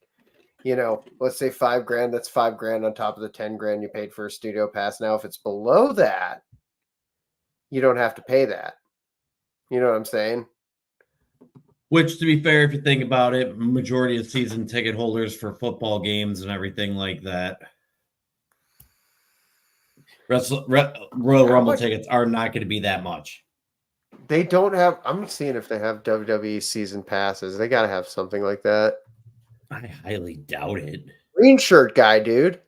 you know, let's say 5 grand, that's 5 grand on top of the 10 grand you paid for a studio pass. Now, if it's below that, you don't have to pay that. You know what I'm saying? Which, to be fair, if you think about it, majority of season ticket holders for football games and everything like that, Royal How Rumble much? tickets are not going to be that much. They don't have. I'm seeing if they have WWE season passes. They gotta have something like that. I highly doubt it. Green shirt guy, dude.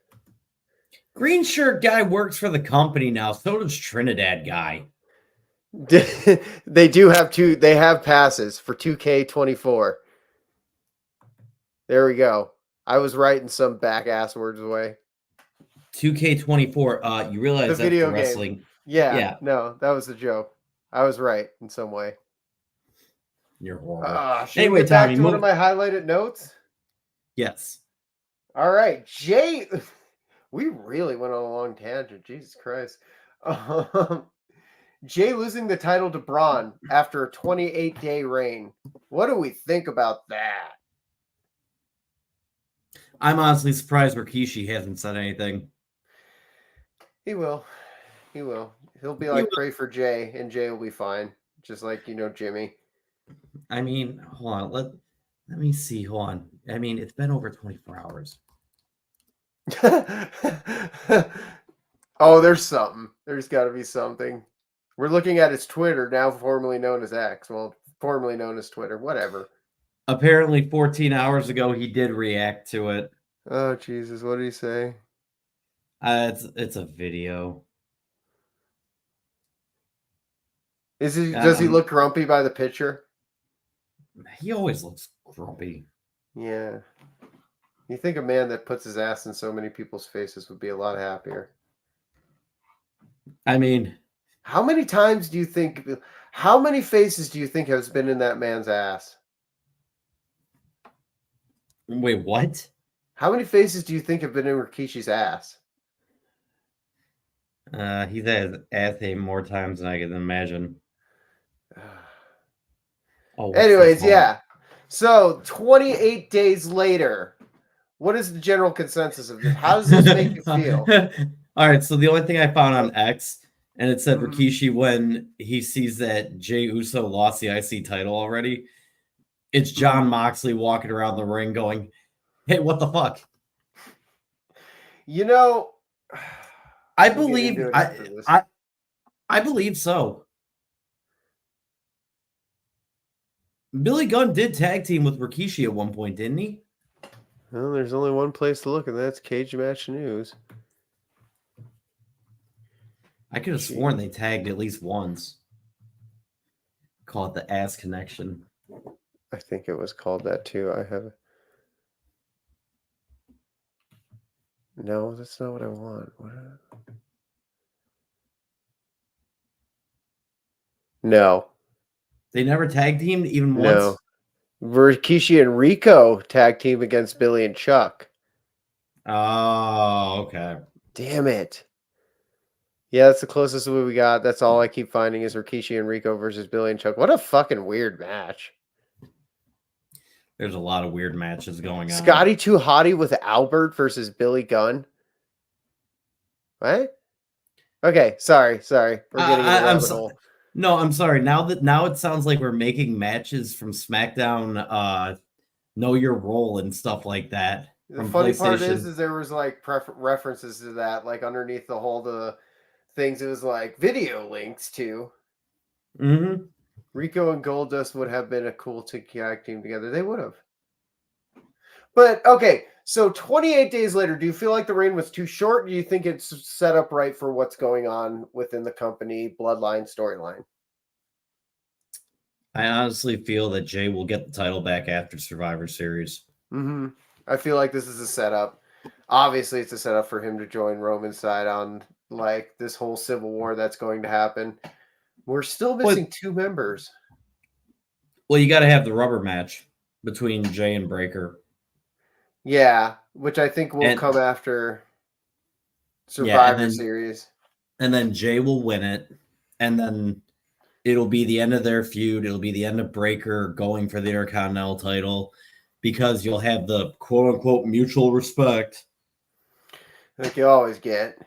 Green shirt guy works for the company now. So does Trinidad guy. They do have two. They have passes for 2K24. There we go. I was right in some back ass words away. 2K24. You realize The that's the video game. wrestling. Yeah. Yeah. No, that was a joke. I was right in some way. You're horrible. Should we get back to one of my highlighted notes? Yes. All right, Jay. We really went on a long tangent. Jesus Christ. Jay losing the title to Braun after a 28-day reign. What do we think about that? I'm honestly surprised Rikishi hasn't said anything. He will. He will. He'll be like, pray for Jay, and Jay will be fine. Just like, Jimmy. I mean, hold on. Let me see. Hold on. I mean, it's been over 24 hours. Oh, there's something. There's got to be something. We're looking at his Twitter, now formerly known as X. Well, formerly known as Twitter. Whatever. Apparently, 14 hours ago, he did react to it. Oh, Jesus. What did he say? It's a video. Does he look grumpy by the picture? He always looks grumpy. Yeah. You think a man that puts his ass in so many people's faces would be a lot happier? I mean, how many faces do you think has been in that man's ass? Wait, what? How many faces do you think have been in Rikishi's ass? He's had ass more times than I can imagine. Anyways, yeah. So 28 days later, what is the general consensus of this? How does this make you feel? All right, so the only thing I found on X, and it said Rikishi when he sees that Jey Uso lost the IC title already, it's John Moxley walking around the ring going, "Hey, what the fuck?" I believe I believe so. Billy Gunn did tag team with Rikishi at one point, didn't he? Well, there's only one place to look, and that's Cage Match News. I could have sworn they tagged at least once. Call it the ass connection. I think it was called that too. No, that's not what I want. No. They never tag teamed even once? No. Rikishi and Rico tag team against Billy and Chuck. Oh, okay. Damn it. Yeah, that's the closest we got. That's all I keep finding is Rikishi and Rico versus Billy and Chuck. What a fucking weird match. There's a lot of weird matches going on. Scotty Too Hottie with Albert versus Billy Gunn. What? Okay, sorry. We're getting in a rabbit hole. No, I'm sorry. Now it sounds like we're making matches from SmackDown, Know Your Role and stuff like that. The funny part is there was like references to that, like underneath the things. It was like video links to. Mm-hmm. Rico and Goldust would have been a cool tag team together. They would have. But okay, so 28 days later, do you feel like the reign was too short? Or do you think it's set up right for what's going on within the company bloodline storyline? I honestly feel that Jay will get the title back after Survivor Series. Mm-hmm. I feel like this is a setup. Obviously, it's a setup for him to join Roman's side on like this whole civil war that's going to happen. We're still missing two members. Well, you got to have the rubber match between Jay and Breaker. Yeah, which I think will come after Survivor Series. And then Jay will win it. And then it'll be the end of their feud. It'll be the end of Breaker going for the Intercontinental title because you'll have the quote-unquote mutual respect. Like you always get.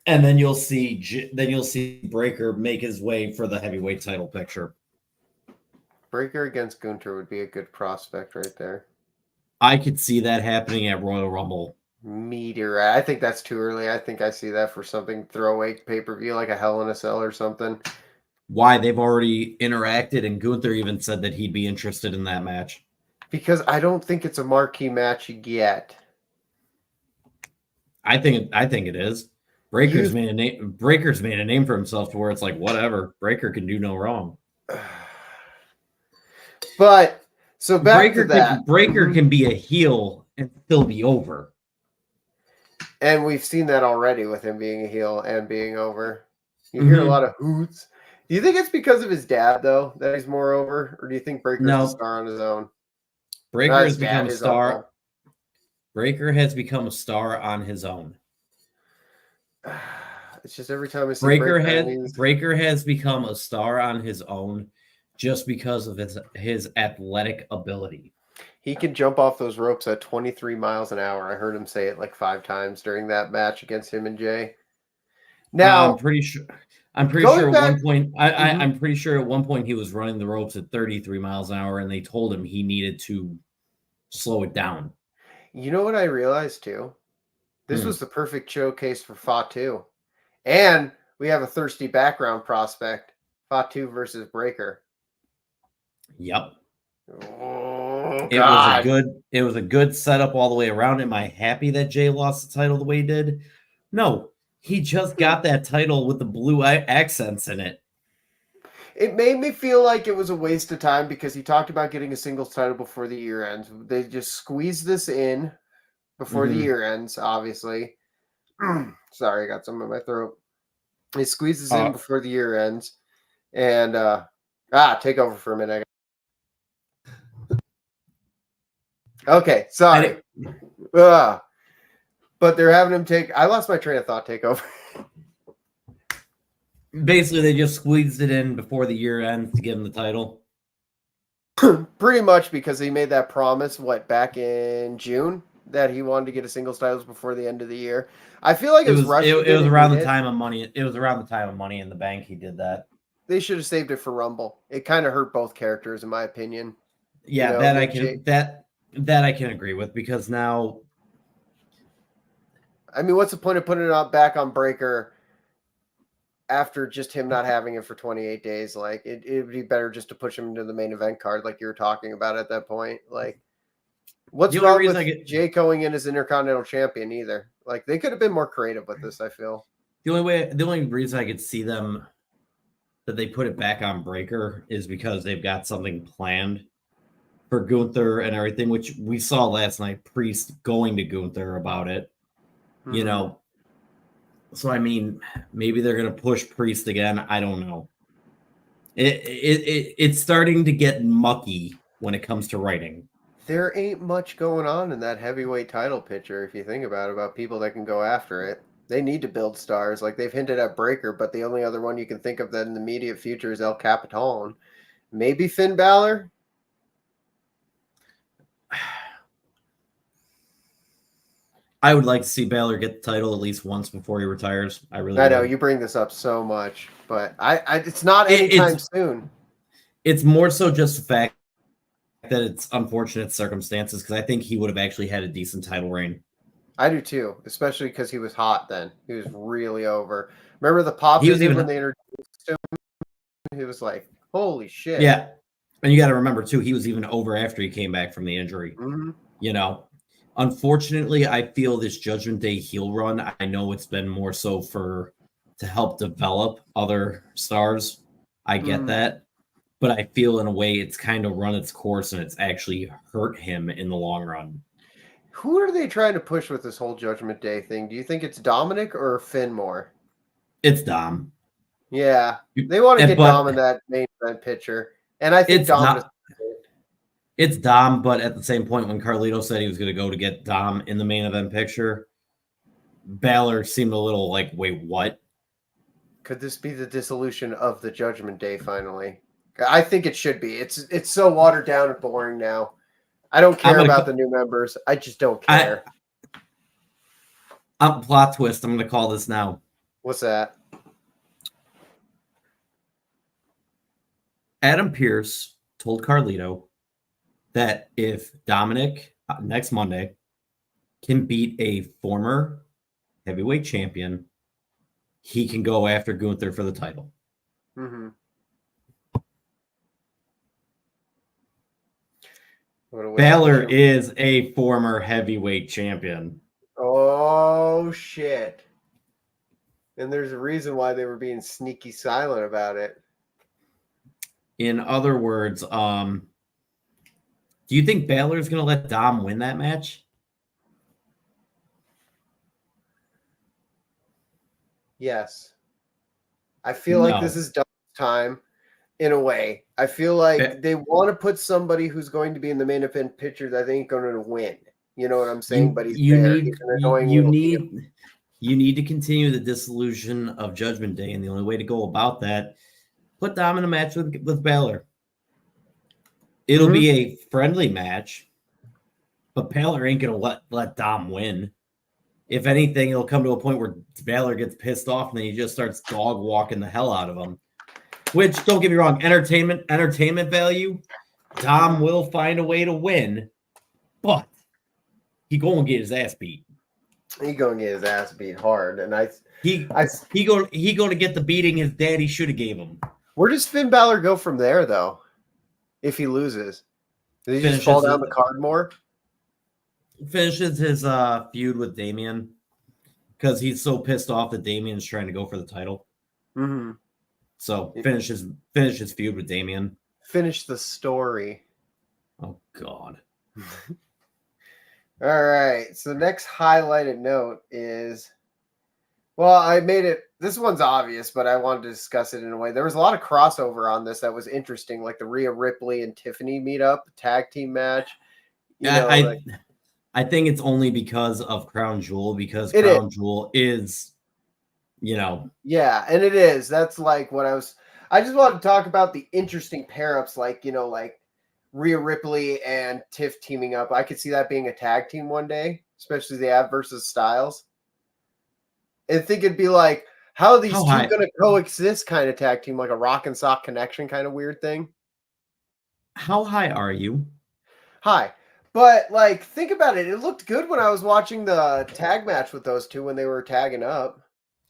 And then you'll see Breaker make his way for the heavyweight title picture. Breaker against Gunther would be a good prospect right there. I could see that happening at Royal Rumble. Meteorite. I think that's too early. I think I see that for something throwaway pay-per-view like a Hell in a Cell or something. why they've already interacted, and Gunther even said that he'd be interested in that match. Because I don't think it's a marquee match yet. I think it is. Breaker's made a name. Breaker's made a name for himself to where it's like whatever. Breaker can do no wrong. But so back to that. Breaker can be a heel and still be over. And we've seen that already with him being a heel and being over. You hear a lot of hoots. Do you think it's because of his dad, though, that he's more over? Or do you think Breaker's a star on his own? Breaker has become a star. Uncle. Breaker has become a star on his own. It's just every time I see Breaker has become a star on his own just because of his athletic ability. He can jump off those ropes at 23 miles an hour. I heard him say it like 5 times during that match against him and Jay. Now, I'm pretty sure at one point I'm pretty sure at one point he was running the ropes at 33 miles an hour and they told him he needed to slow it down. You know what I realized too? This was the perfect showcase for Fatu. And we have a thirsty background prospect, Fatu versus Breaker. Yep. Oh, it was a good setup all the way around. Am I happy that Jay lost the title the way he did? No. He just got that title with the blue accents in it. It made me feel like it was a waste of time because he talked about getting a singles title before the year ends. They just squeezed this in before the year ends, obviously. Sorry, I got some in my throat. They squeezed this in before the year ends. And, take over for a minute. Okay, sorry. But they're having him take... I lost my train of thought. Take over. Basically, they just squeezed it in before the year ends to give him the title. Pretty much because he made that promise, back in June, that he wanted to get a singles titles before the end of the year. I feel like it was rushed. It was around the time of Money. It was around the time of Money in the Bank. He did that. They should have saved it for Rumble. It kind of hurt both characters, in my opinion. Yeah, that I can agree with because now. I mean, what's the point of putting it back on Breaker after just him not having it for 28 days? Like, it would be better just to push him into the main event card, like you were talking about at that point. Like, what's wrong with Jay going in as Intercontinental Champion either? Like, they could have been more creative with this, I feel. The only reason I could see them that they put it back on Breaker is because they've got something planned for Gunther and everything, which we saw last night, Priest going to Gunther about it. You know, so I mean, maybe they're gonna push Priest again. I don't know. It's starting to get mucky when it comes to writing. There ain't much going on in that heavyweight title picture if you think about people that can go after it. They need to build stars. Like they've hinted at Breaker, but the only other one you can think of that in the immediate future is El Capitan. Maybe Finn Balor. I would like to see Balor get the title at least once before he retires. I know you bring this up so much, but it's not anytime soon. It's more so just the fact that it's unfortunate circumstances because I think he would have actually had a decent title reign. I do too, especially because he was hot then. He was really over. Remember the pop he was even when they introduced him? He was like, holy shit. Yeah. And you got to remember too, he was even over after he came back from the injury. Mm-hmm. You know, unfortunately, I feel this Judgment Day heel run, I know it's been more so to help develop other stars. I get that. But I feel in a way it's kind of run its course and it's actually hurt him in the long run. Who are they trying to push with this whole Judgment Day thing? Do you think it's Dominic or Finn more? It's Dom. Yeah. They want to get Dom in that main event picture. And I think it's Dom, but at the same point, when Carlito said he was going to go to get Dom in the main event picture, Balor seemed a little like, wait, what? Could this be the dissolution of the Judgment Day finally? I think it should be. It's so watered down and boring now. I don't care about the new members. I just don't care. Plot twist. I'm going to call this now. What's that? Adam Pearce told Carlito that if Dominic next Monday can beat a former heavyweight champion, he can go after Gunther for the title. Mm-hmm. Balor is a former heavyweight champion. Oh, shit. And there's a reason why they were being sneaky silent about it. In other words, do you think Balor's going to let Dom win that match? Yes. I feel like this is Dom's time in a way. I feel like they want to put somebody who's going to be in the main event picture that ain't going to win. You know what I'm saying? But he's there. He's an annoying little heel. You need to continue the dissolution of Judgment Day, and the only way to go about that, put Dom in a match with Balor. It'll be a friendly match, but Balor ain't gonna let Dom win. If anything, it'll come to a point where Balor gets pissed off and then he just starts dog walking the hell out of him. Which, don't get me wrong, entertainment value, Dom will find a way to win, but he gonna get his ass beat. He gonna get his ass beat hard, and he gonna get the beating his daddy should have gave him. Where does Finn Balor go from there, though? If he loses, does he just fall down the card more? Finishes his feud with Damian because he's so pissed off that Damian's trying to go for the title. Mm-hmm. So finish his feud with Damian. Finish the story. Oh God. All right. So the next highlighted note is, well, I made it. This one's obvious, but I wanted to discuss it in a way. There was a lot of crossover on this that was interesting, like the Rhea Ripley and Tiffany meetup, tag team match. I think it's only because of Crown Jewel, because Crown Jewel is, Yeah, and it is. That's like what I just wanted to talk about the interesting pair-ups, like, like Rhea Ripley and Tiff teaming up. I could see that being a tag team one day, especially the Ab versus Styles. I think it'd be like, how are these two going to coexist kind of tag team, like a rock and sock connection kind of weird thing? How high are you? High. But, like, think about it. It looked good when I was watching the tag match with those two when they were tagging up.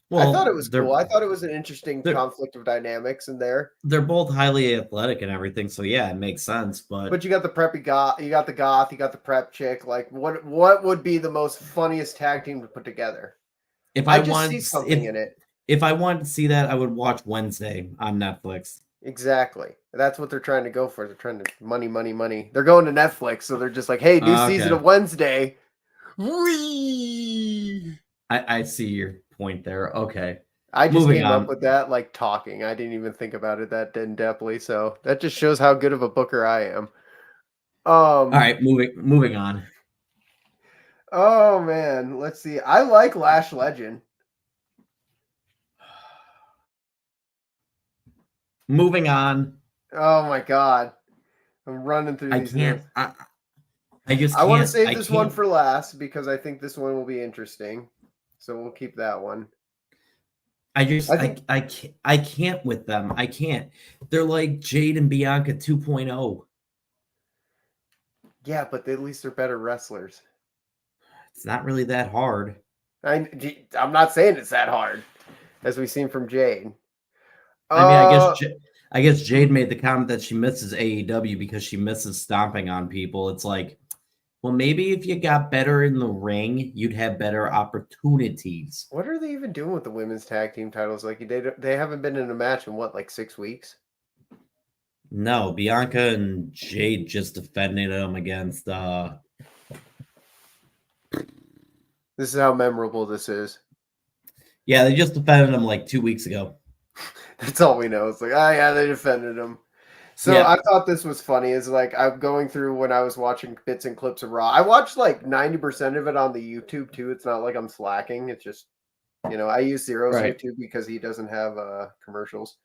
Well, I thought it was cool. I thought it was an interesting conflict of dynamics in there. They're both highly athletic and everything, so yeah, it makes sense. But you got the preppy goth, you got the goth, you got the prep chick. Like, what would be the most funniest tag team to put together? If I want to see something in it, if I wanted to see that, I would watch Wednesday on Netflix. Exactly. That's what they're trying to go for. They're trying to money. They're going to Netflix, so they're just like, hey, new season of Wednesday. Whee! I see your point there. Okay. I just came up with that like talking. I didn't even think about it that in-depthly, so that just shows how good of a booker I am. All right, moving on. Oh man, let's see. I like Lash Legend. Moving on. Oh my god. I'm running through these. I want to save this one for last because I think this one will be interesting. So we'll keep that one. I can't with them. I can't. They're like Jade and Bianca 2.0. Yeah, but at least they're better wrestlers. It's not really that hard. I'm not saying it's that hard, as we've seen from Jade. I guess Jade made the comment that she misses AEW because she misses stomping on people. It's like, well, maybe if you got better in the ring, you'd have better opportunities. What are they even doing with the women's tag team titles? Like they haven't been in a match in what, like 6 weeks? No, Bianca and Jade just defended them against. This is how memorable this is. Yeah, they just defended them like 2 weeks ago. That's all we know. It's like, oh yeah, they defended him. So yeah. I thought this was funny. Is like I'm going through when I was watching bits and clips of Raw. I watched like 90% of it on the YouTube too. It's not like I'm slacking. It's just, I use Zero's YouTube because he doesn't have commercials.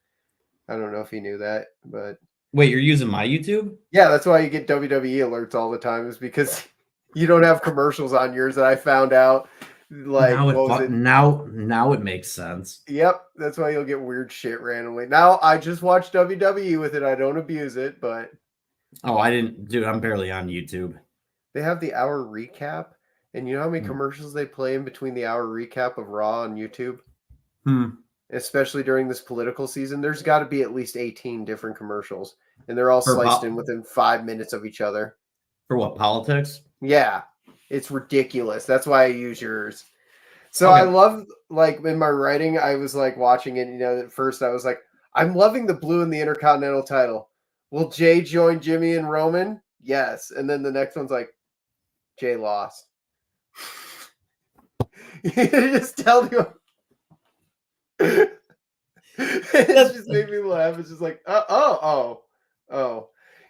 I don't know if he knew that, but wait, you're using my YouTube? Yeah, that's why you get WWE alerts all the time. Is because you don't have commercials on yours. That I found out. Like now it makes sense. Yep, that's why you'll get weird shit randomly. Now I just watch WWE with it. I don't abuse it, but I didn't, dude. I'm barely on YouTube. They have the hour recap, and you know how many commercials they play in between the hour recap of Raw on YouTube? Especially during this political season, there's got to be at least 18 different commercials, and they're all sliced in within 5 minutes of each other. For what, politics? Yeah, it's ridiculous. That's why I use yours. So I Okay. love, like, in my writing, I was like watching it. At first I was like, I'm loving the blue in the Intercontinental title. Will Jay join Jimmy and Roman? Yes. And then the next one's like, Jay lost. You just tell you. It just made me laugh. It's just like, oh.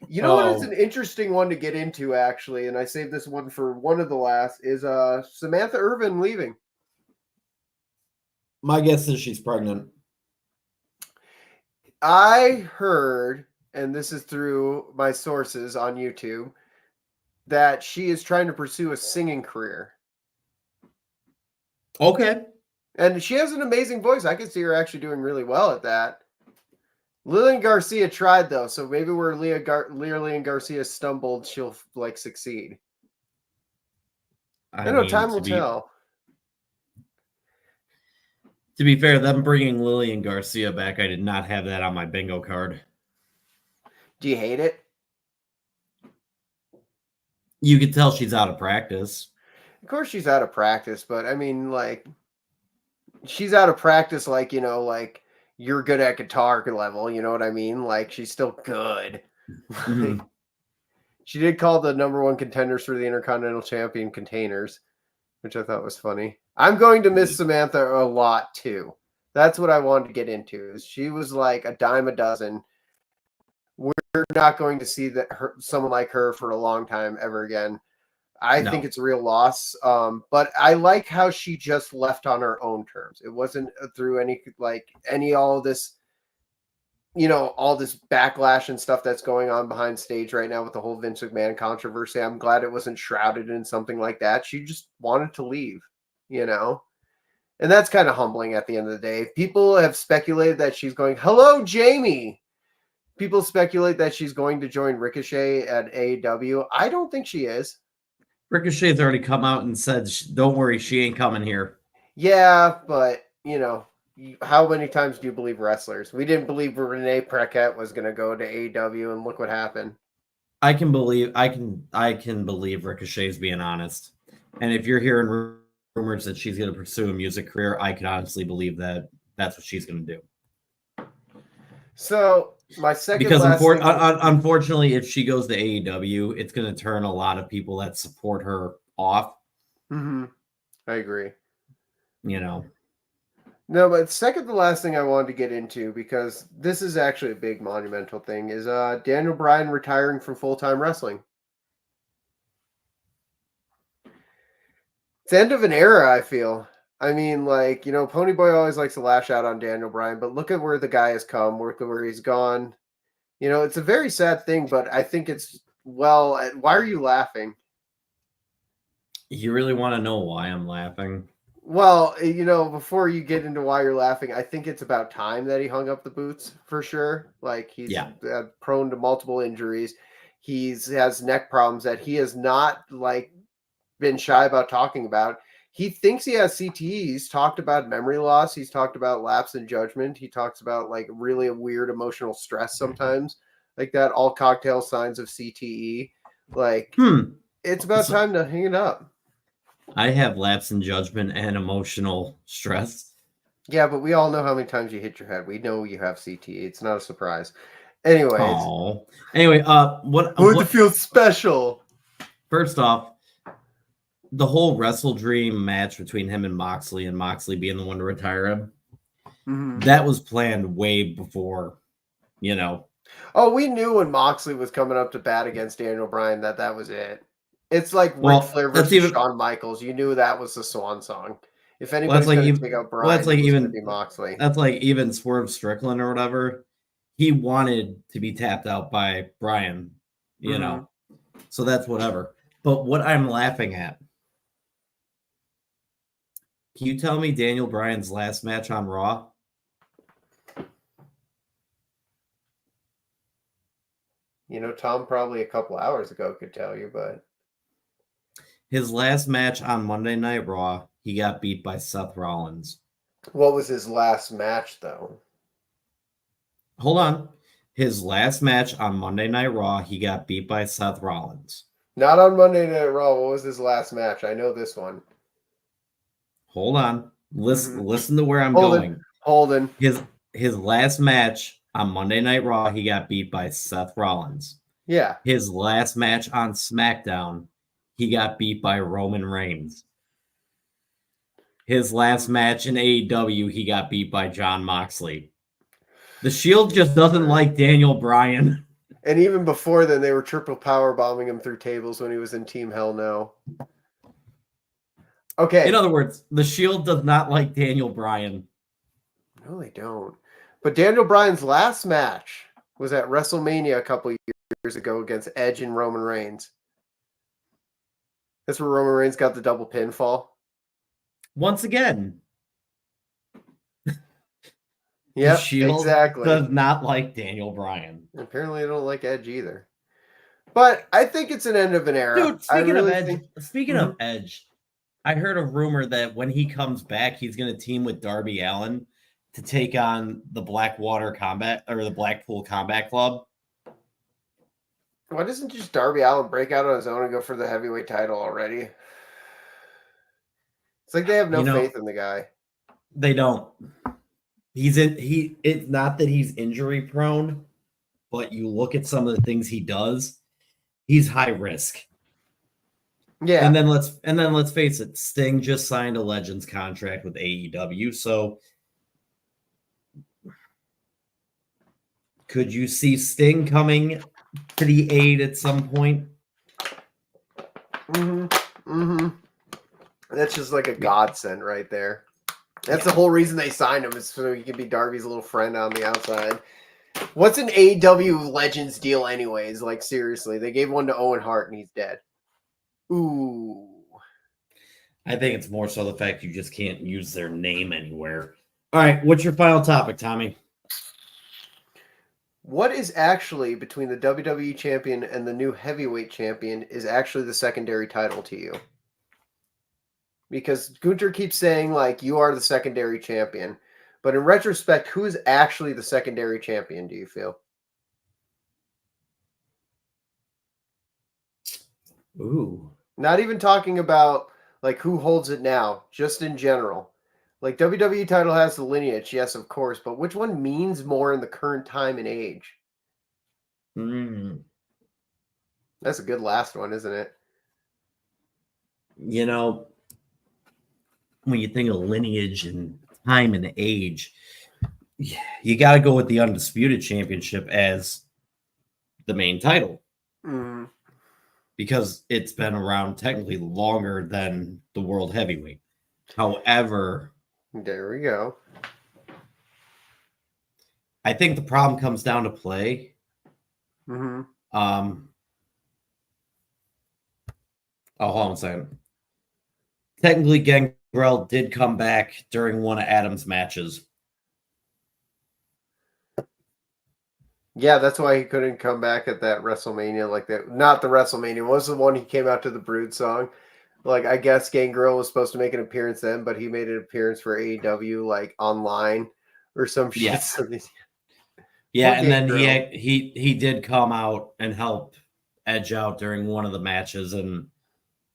You know what? It's an interesting one to get into, actually, and I saved this one for one of the last. Is Samantha Irvin leaving? My guess is she's pregnant. I heard, and this is through my sources on YouTube, that she is trying to pursue a singing career. Okay. And she has an amazing voice. I could see her actually doing really well at that. Lillian Garcia tried, though, so maybe where Lillian Garcia stumbled, she'll like succeed. I know time will tell. To be fair, them bringing Lillian Garcia back, I did not have that on my bingo card. Do you hate it? You could tell she's out of practice. Of course she's out of practice, but I mean, like, she's out of practice, like, like you're good at guitar level, you know what I mean? Like, she's still good. Mm-hmm. She did call the number one contenders for the Intercontinental Champion containers, which I thought was funny. I'm going to miss Samantha a lot, too. That's what I wanted to get into. She was like a dime a dozen. We're not going to see someone like her for a long time ever again. I think it's a real loss. But I like how she just left on her own terms. It wasn't through all this, all this backlash and stuff that's going on behind stage right now with the whole Vince McMahon controversy. I'm glad it wasn't shrouded in something like that. She just wanted to leave, and that's kind of humbling at the end of the day. People have speculated that she's going, hello, Jamie. People speculate that she's going to join Ricochet at AEW. I don't think she is. Ricochet's already come out and said, don't worry, she ain't coming here. Yeah, but, how many times do you believe wrestlers? We didn't believe Renee Paquette was going to go to AEW, and look what happened. I can believe Ricochet's being honest. And if you're hearing rumors that she's going to pursue a music career, I can honestly believe that that's what she's going to do. So my second, because unfortunately, if she goes to AEW, it's going to turn a lot of people that support her off. Mm-hmm. I agree. No, but second to last thing I wanted to get into, because this is actually a big monumental thing, is Daniel Bryan retiring from full-time wrestling. It's the end of an era, I feel. I mean, like, Ponyboy always likes to lash out on Daniel Bryan, but look at where the guy has come, look at where he's gone. It's a very sad thing, but I think it's, why are you laughing? You really want to know why I'm laughing? Well, before you get into why you're laughing, I think it's about time that he hung up the boots, for sure. Like, he's prone to multiple injuries. He has neck problems that he has not, been shy about talking about. He thinks he has CTE. He's talked about memory loss. He's talked about lapse in judgment. He talks about, really a weird emotional stress sometimes, like that. All cocktail signs of CTE. It's about time to hang it up. I have lapse in judgment and emotional stress. Yeah, but we all know how many times you hit your head. We know you have CTE. It's not a surprise. Anyways. Anyway, what feels special? First off, the whole Wrestle Dream match between him and Moxley being the one to retire him, that was planned way before, Oh, we knew when Moxley was coming up to bat against Daniel Bryan that was it. It's like Ric Flair versus Shawn Michaels. You knew that was the swan song. If anybody's going to take out Bryan, it's going to be Moxley. That's like even Swerve Strickland or whatever. He wanted to be tapped out by Bryan, So that's whatever. But what I'm laughing at, can you tell me Daniel Bryan's last match on Raw? Tom probably a couple hours ago could tell you, but his last match on Monday Night Raw, he got beat by Seth Rollins. What was his last match, though? Hold on. His last match on Monday Night Raw, he got beat by Seth Rollins. Not on Monday Night Raw. What was his last match? I know this one. Hold on. Listen to where I'm Holden. going. Holden. His last match on Monday Night Raw, he got beat by Seth Rollins. Yeah. His last match on SmackDown, he got beat by Roman Reigns. His last match in AEW, he got beat by Jon Moxley. The Shield just doesn't like Daniel Bryan. And even before then, they were triple power bombing him through tables when he was in Team Hell No. Okay. In other words, the Shield does not like Daniel Bryan. No, they don't. But Daniel Bryan's last match was at WrestleMania a couple years ago against Edge and Roman Reigns. That's where Roman Reigns got the double pinfall. Once again, Yeah, Shield exactly. does not like Daniel Bryan. Apparently, they don't like Edge either. But I think it's an end of an era. Dude, speaking of Edge, I heard a rumor that when he comes back, he's going to team with Darby Allin to take on the Blackwater Combat or the Blackpool Combat Club. Why doesn't just Darby Allin break out on his own and go for the heavyweight title already? It's like they have no faith in the guy. They don't. It's not that he's injury prone, but you look at some of the things he does, he's high risk. Yeah. And then let's face it, Sting just signed a Legends contract with AEW, so could you see Sting coming to the aid at some point? That's just like a godsend right there. That's the whole reason they signed him, is so he can be Darby's little friend on the outside. What's an AEW Legends deal anyways? Like, seriously, they gave one to Owen Hart and he's dead. Ooh. I think it's more so the fact you just can't use their name anywhere. All right, what's your final topic, Tommy? What is actually between the WWE champion and the new heavyweight champion is actually the secondary title to you? Because Gunther keeps saying, like, you are the secondary champion. But in retrospect, who is actually the secondary champion, do you feel? Ooh. Not even talking about, like, who holds it now, just in general. Like, WWE title has the lineage, yes, of course, but which one means more in the current time and age? That's a good last one, isn't it? You know, when you think of lineage and time and age, you got to go with the Undisputed Championship as the main title. Because it's been around technically longer than the World Heavyweight. However, there we go. I think the problem comes down to play. Mm-hmm. Hold on a second. Technically, Gangrel did come back during one of Adam's matches. Yeah, that's why he couldn't come back at that WrestleMania like that. Not the WrestleMania. What was the one he came out to the Brood song? Like, I guess Gangrel was supposed to make an appearance then, but he made an appearance for AEW, like, online or some shit. Yeah, So yeah, and then he did come out and help Edge out during one of the matches, and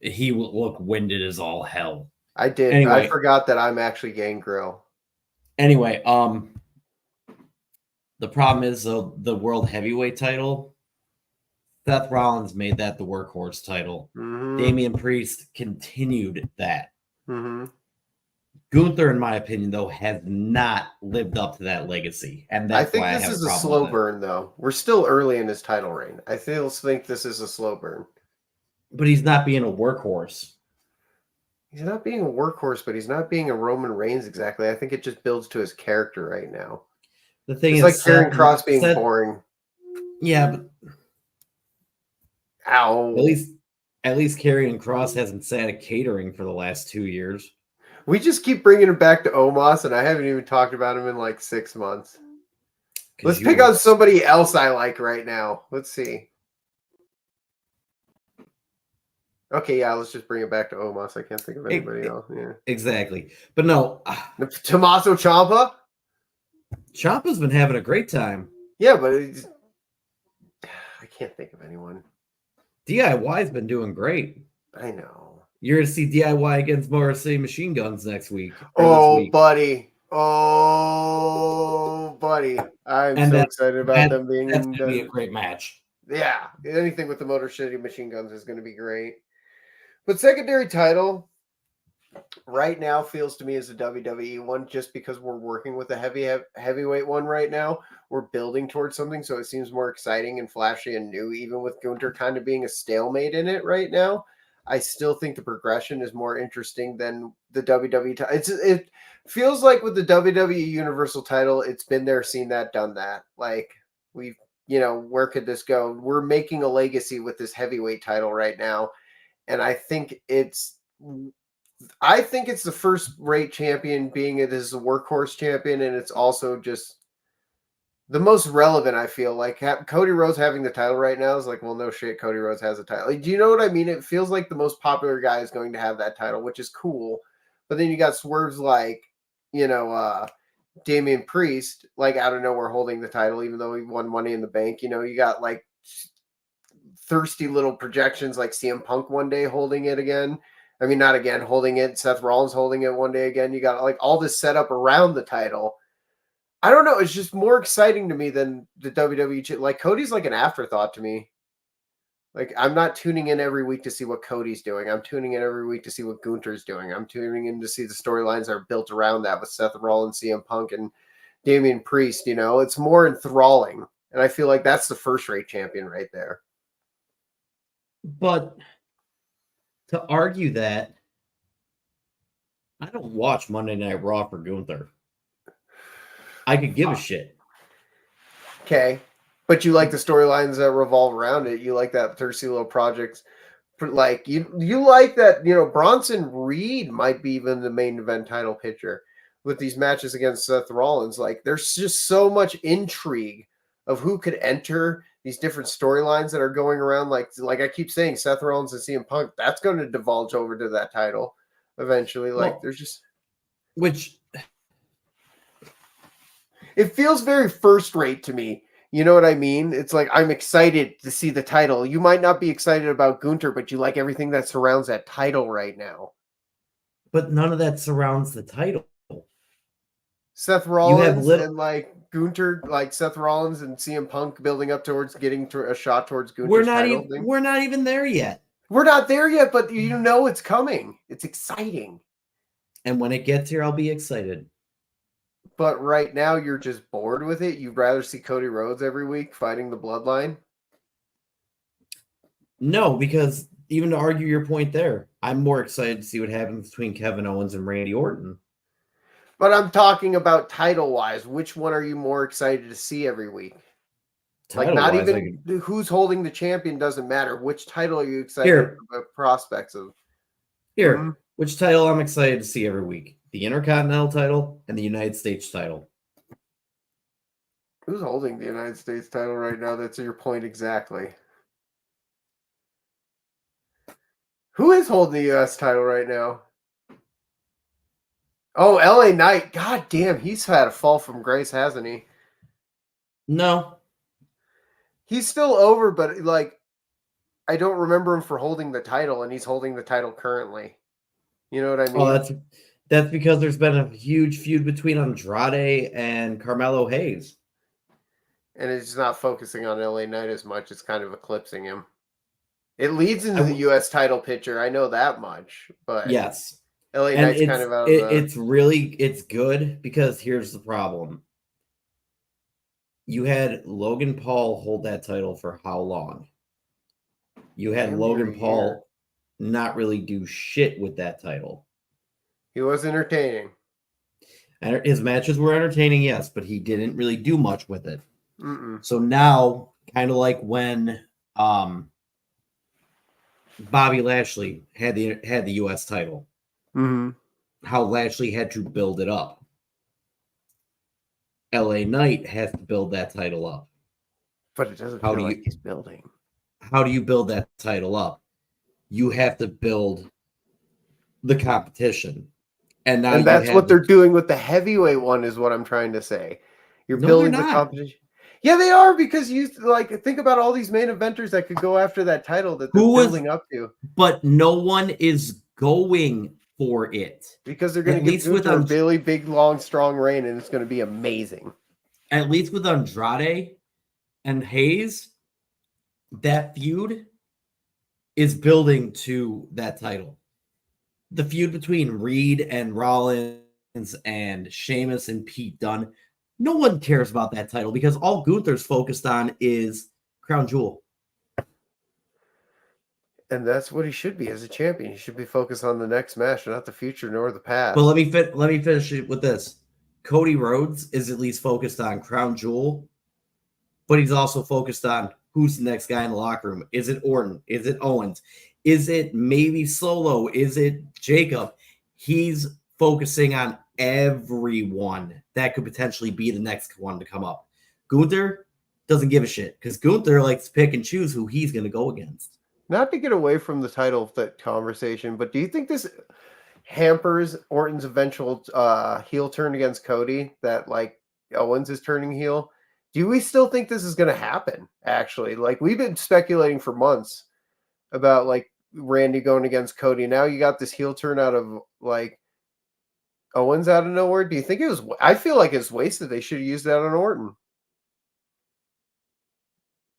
he looked winded as all hell. I did. Anyway, I forgot that I'm actually Gangrel. Anyway, the problem is, though, the World Heavyweight title, Seth Rollins made that the workhorse title. Damian Priest continued that. Gunther, in my opinion, though, has not lived up to that legacy. And that's why this is a slow burn, though. We're still early in his title reign. I still think this is a slow burn. But he's not being a workhorse. He's not being a workhorse, but he's not being a Roman Reigns exactly. I think it just builds to his character right now. The thing is, like Karrion Kross being boring. Yeah, but ow. At least Karrion Kross hasn't sat at catering for the last 2 years. We just keep bringing him back to Omos, and I haven't even talked about him in like 6 months. Let's pick on somebody else I like right now. Let's see. Okay, yeah, let's just bring it back to Omos. I can't think of anybody else. Yeah, exactly. But no, Tommaso Ciampa. Ciampa's been having a great time. Yeah, but I can't think of anyone. DIY's been doing great. I know. You're going to see DIY against Motor City Machine Guns next week. Oh, This week. buddy. Oh, buddy. I'm And so excited about them being that's going to be a great match. Yeah, anything with the Motor City Machine Guns is going to be great. But secondary title right now feels to me as a WWE one, just because we're working with a heavyweight one right now. We're building towards something, so it seems more exciting and flashy and new, even with Gunter kind of being a stalemate in it right now. I still think the progression is more interesting than the WWE title. It feels like with the WWE Universal title, it's been there, seen that, done that. Like we've, where could this go? We're making a legacy with this heavyweight title right now, and I think it's the first rate champion, being it is a workhorse champion, and it's also just the most relevant. I feel like Cody Rhodes having the title right now is like, well, no shit, Cody Rhodes has a title. Like, do you know what I mean? It feels like the most popular guy is going to have that title, which is cool. But then you got swerves like, Damian Priest, like out of nowhere holding the title, even though he won Money in the Bank. You got like thirsty little projections like CM Punk one day holding it again. I mean, not again holding it. Seth Rollins holding it one day again. You got like all this setup around the title. I don't know. It's just more exciting to me than the WWE. Like Cody's like an afterthought to me. Like I'm not tuning in every week to see what Cody's doing. I'm tuning in every week to see what Gunter's doing. I'm tuning in to see the storylines that are built around that with Seth Rollins, CM Punk, and Damian Priest. It's more enthralling, and I feel like that's the first-rate champion right there. But to argue that, I don't watch Monday Night Raw for Gunther. I could give a shit. Okay. But you like the storylines that revolve around it. You like that thirsty little project. Like you like that, Bronson Reed might be even the main event title picture with these matches against Seth Rollins. Like there's just so much intrigue of who could enter these different storylines that are going around. Like I keep saying, Seth Rollins and CM Punk, that's going to divulge over to that title eventually. Like there's just it feels very first rate to me. You know what I mean? It's like I'm excited to see the title. You might not be excited about Gunter, but you like everything that surrounds that title right now. But none of that surrounds the title. Seth Rollins and like Gunter, like Seth Rollins and CM Punk building up towards getting to a shot towards Gunter's title thing. We're not even there yet. We're not there yet, but it's coming. It's exciting. And when it gets here, I'll be excited. But right now, you're just bored with it. You'd rather see Cody Rhodes every week fighting the Bloodline? No, because even to argue your point there, I'm more excited to see what happens between Kevin Owens and Randy Orton. But I'm talking about title-wise. Which one are you more excited to see every week? Like, not even who's holding the champion doesn't matter. Which title are you excited about prospects of? Which title I'm excited to see every week? The Intercontinental title and the United States title. Who's holding the United States title right now? That's your point exactly. Who is holding the U.S. title right now? Oh, LA Knight. God damn, he's had a fall from grace, hasn't he? No. He's still over, but like, I don't remember him for holding the title, and he's holding the title currently. You know what I mean? Oh, that's because there's been a huge feud between Andrade and Carmelo Hayes. And it's not focusing on LA Knight as much. It's kind of eclipsing him. It leads into the U.S. title picture. I know that much. But yes. LA Knight's kind of out of it's good because here's the problem. You had Logan Paul hold that title for how long? You had Logan Paul not really do shit with that title. He was entertaining. And his matches were entertaining, yes, but he didn't really do much with it. Mm-mm. So now, kind of like when Bobby Lashley had the U.S. title, how Lashley had to build it up. LA Knight has to build that title up. But it doesn't feel like he's building. How do you build that title up? You have to build the competition. And that's what they're doing with the heavyweight one, is what I'm trying to say. You're building the competition. Yeah, they are, because you like think about all these main eventers that could go after that title that they're building up to. But no one is going for it. Because they're going to give Gunther a really big, long, strong reign, and it's going to be amazing. At least with Andrade and Hayes, that feud is building to that title. The feud between Reed and Rollins and Sheamus and Pete Dunne, no one cares about that title because all Gunther's focused on is Crown Jewel. And that's what he should be as a champion. He should be focused on the next match, not the future nor the past. But let me finish it with this. Cody Rhodes is at least focused on Crown Jewel, but he's also focused on who's the next guy in the locker room. Is it Orton? Is it Owens? Is it maybe Solo? Is it Jacob? He's focusing on everyone that could potentially be the next one to come up. Gunther doesn't give a shit because Gunther likes to pick and choose who he's going to go against. Not to get away from the title of that conversation, but do you think this hampers Orton's eventual heel turn against Cody, that like Owens is turning heel? Do we still think this is going to happen, actually? Like, we've been speculating for months about like Randy going against Cody. Now you got this heel turn out of like Owens out of nowhere. Do you think it was? I feel like it's wasted. They should have used that on Orton.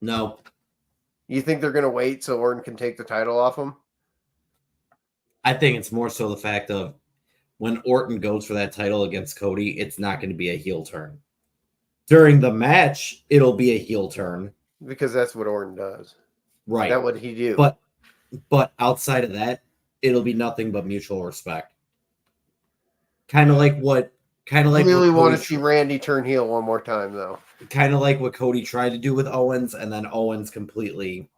No. You think they're going to wait so Orton can take the title off him? I think it's more so the fact of when Orton goes for that title against Cody, it's not going to be a heel turn. During the match, it'll be a heel turn. Because that's what Orton does. Right. That's what he do. But outside of that, it'll be nothing but mutual respect. Kind of like I really want to see Randy turn heel one more time, though. Kind of like what Cody tried to do with Owens, and then Owens completely.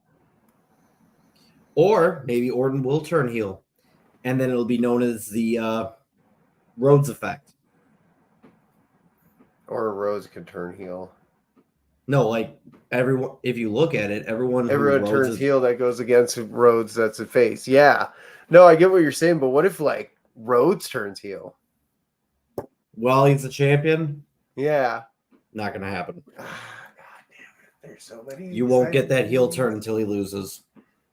Or maybe Orton will turn heel, and then it'll be known as the Rhodes effect. Or Rhodes can turn heel. No, like everyone. If you look at it, everyone turns heel that goes against Rhodes. That's a face. Yeah. No, I get what you're saying, but what if like Rhodes turns heel? Well, he's a champion. Yeah. Not gonna happen. God damn it! There's so many. You won't get that heel turn until he loses.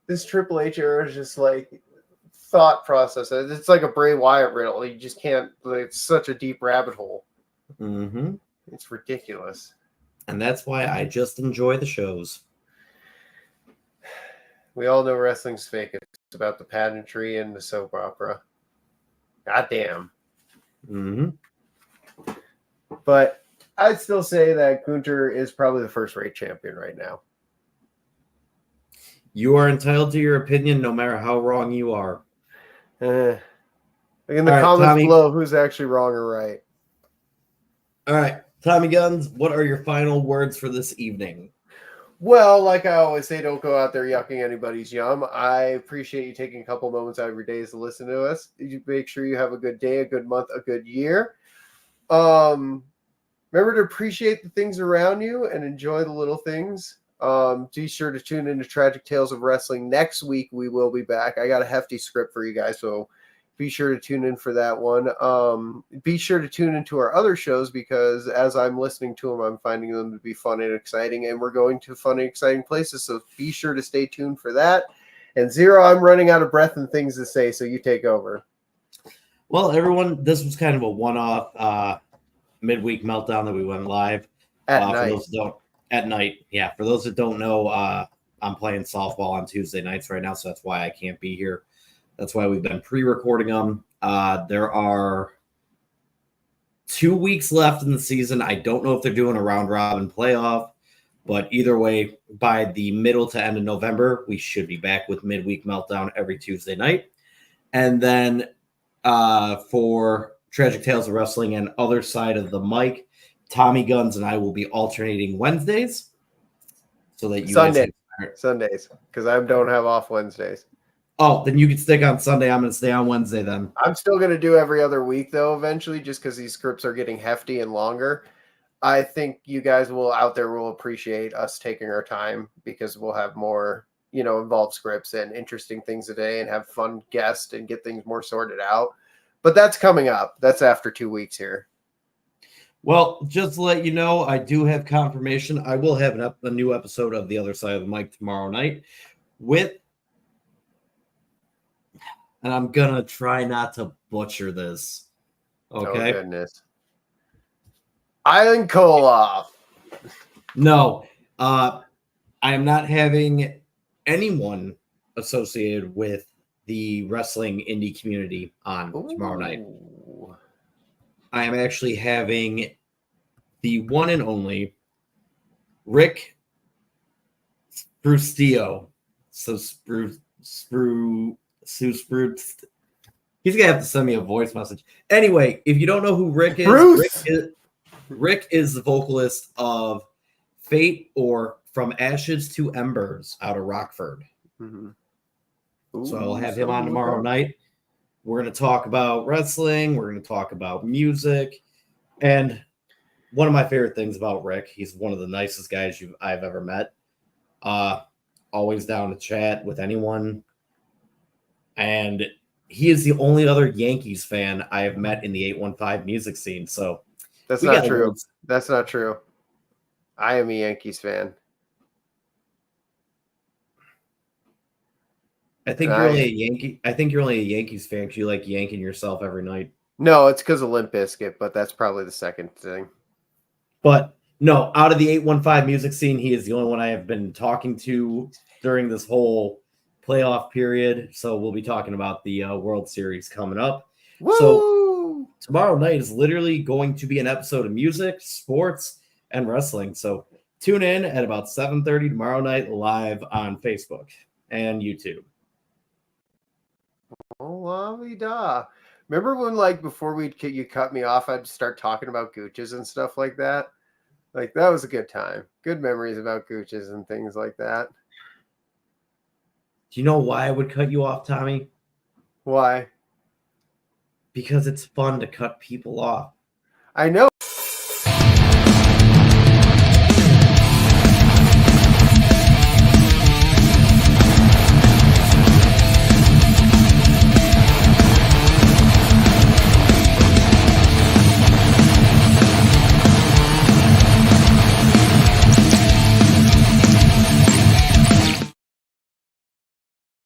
This Triple H era is just like thought process. It's like a Bray Wyatt riddle. You just can't. It's such a deep rabbit hole. Mm-hmm. It's ridiculous. And that's why I just enjoy the shows. We all know wrestling's fake. It's about the pageantry and the soap opera. Goddamn. Mm-hmm. But I'd still say that Gunther is probably the first-rate champion right now. You are entitled to your opinion, no matter how wrong you are. In the comments Tommy, below, who's actually wrong or right? All right, Tommy Guns, what are your final words for this evening? Well, like I always say, don't go out there yucking anybody's yum. I appreciate you taking a couple moments out of your days to listen to us. You make sure you have a good day, a good month, a good year. Remember to appreciate the things around you and enjoy the little things. Be sure to tune into Tragic Tales of Wrestling. Next week, we will be back. I got a hefty script for you guys, so be sure to tune in for that one. Be sure to tune into our other shows because as I'm listening to them, I'm finding them to be fun and exciting, and we're going to fun and exciting places, so be sure to stay tuned for that. And Zero, I'm running out of breath and things to say, so you take over. Well, everyone, this was kind of a one-off midweek meltdown that we went live. At night. For those that don't, at night. Yeah, for those that don't know, I'm playing softball on Tuesday nights right now, so that's why I can't be here. That's why we've been pre-recording them. There are 2 weeks left in the season. I don't know if they're doing a round-robin playoff, but either way, by the middle to end of November, we should be back with Midweek Meltdown every Tuesday night. And then for Tragic Tales of Wrestling and Other Side of the Mic, Tommy Guns and I will be alternating Wednesdays. So that you Sundays, because I don't have off Wednesdays. Oh, then you can stick on Sunday. I'm going to stay on Wednesday then. I'm still going to do every other week, though, eventually, just because these scripts are getting hefty and longer. I think you guys will appreciate us taking our time because we'll have more, involved scripts and interesting things today and have fun guests and get things more sorted out. But that's coming up. That's after 2 weeks here. Well, just to let you know, I do have confirmation. I will have a new episode of The Other Side of the Mic tomorrow night with, and I'm going to try not to butcher this. Oh, Okay? goodness. Island Koloff. No, I am not having anyone associated with the wrestling indie community on tomorrow night. I am actually having the one and only Rick Sprustio. So he's gonna have to send me a voice message. Anyway, if you don't know who Rick is, Rick is the vocalist of Fate or From Ashes to Embers out of Rockford. Mm-hmm. So I'll have him on tomorrow night. We're going to talk about wrestling. We're going to talk about music. And one of my favorite things about Rick, he's one of the nicest guys I've ever met. Always down to chat with anyone. And he is the only other Yankees fan I have met in the 815 music scene. So that's not true. That's not true. I am a Yankees fan. I think you're only a Yankee. I think you're only a Yankees fan because you like yanking yourself every night. No, it's because of Limp Bizkit, but that's probably the second thing. But no, out of the 815 music scene, he is the only one I have been talking to during this whole playoff period. So we'll be talking about the World Series coming up. Woo! So tomorrow night is literally going to be an episode of music, sports, and wrestling. So tune in at about 7:30 tomorrow night live on Facebook and YouTube. Oh, la-vi-da. Remember when, like, before you cut me off, I'd start talking about gooches and stuff like that? Like, that was a good time. Good memories about gooches and things like that. Do you know why I would cut you off, Tommy? Why? Because it's fun to cut people off. I know.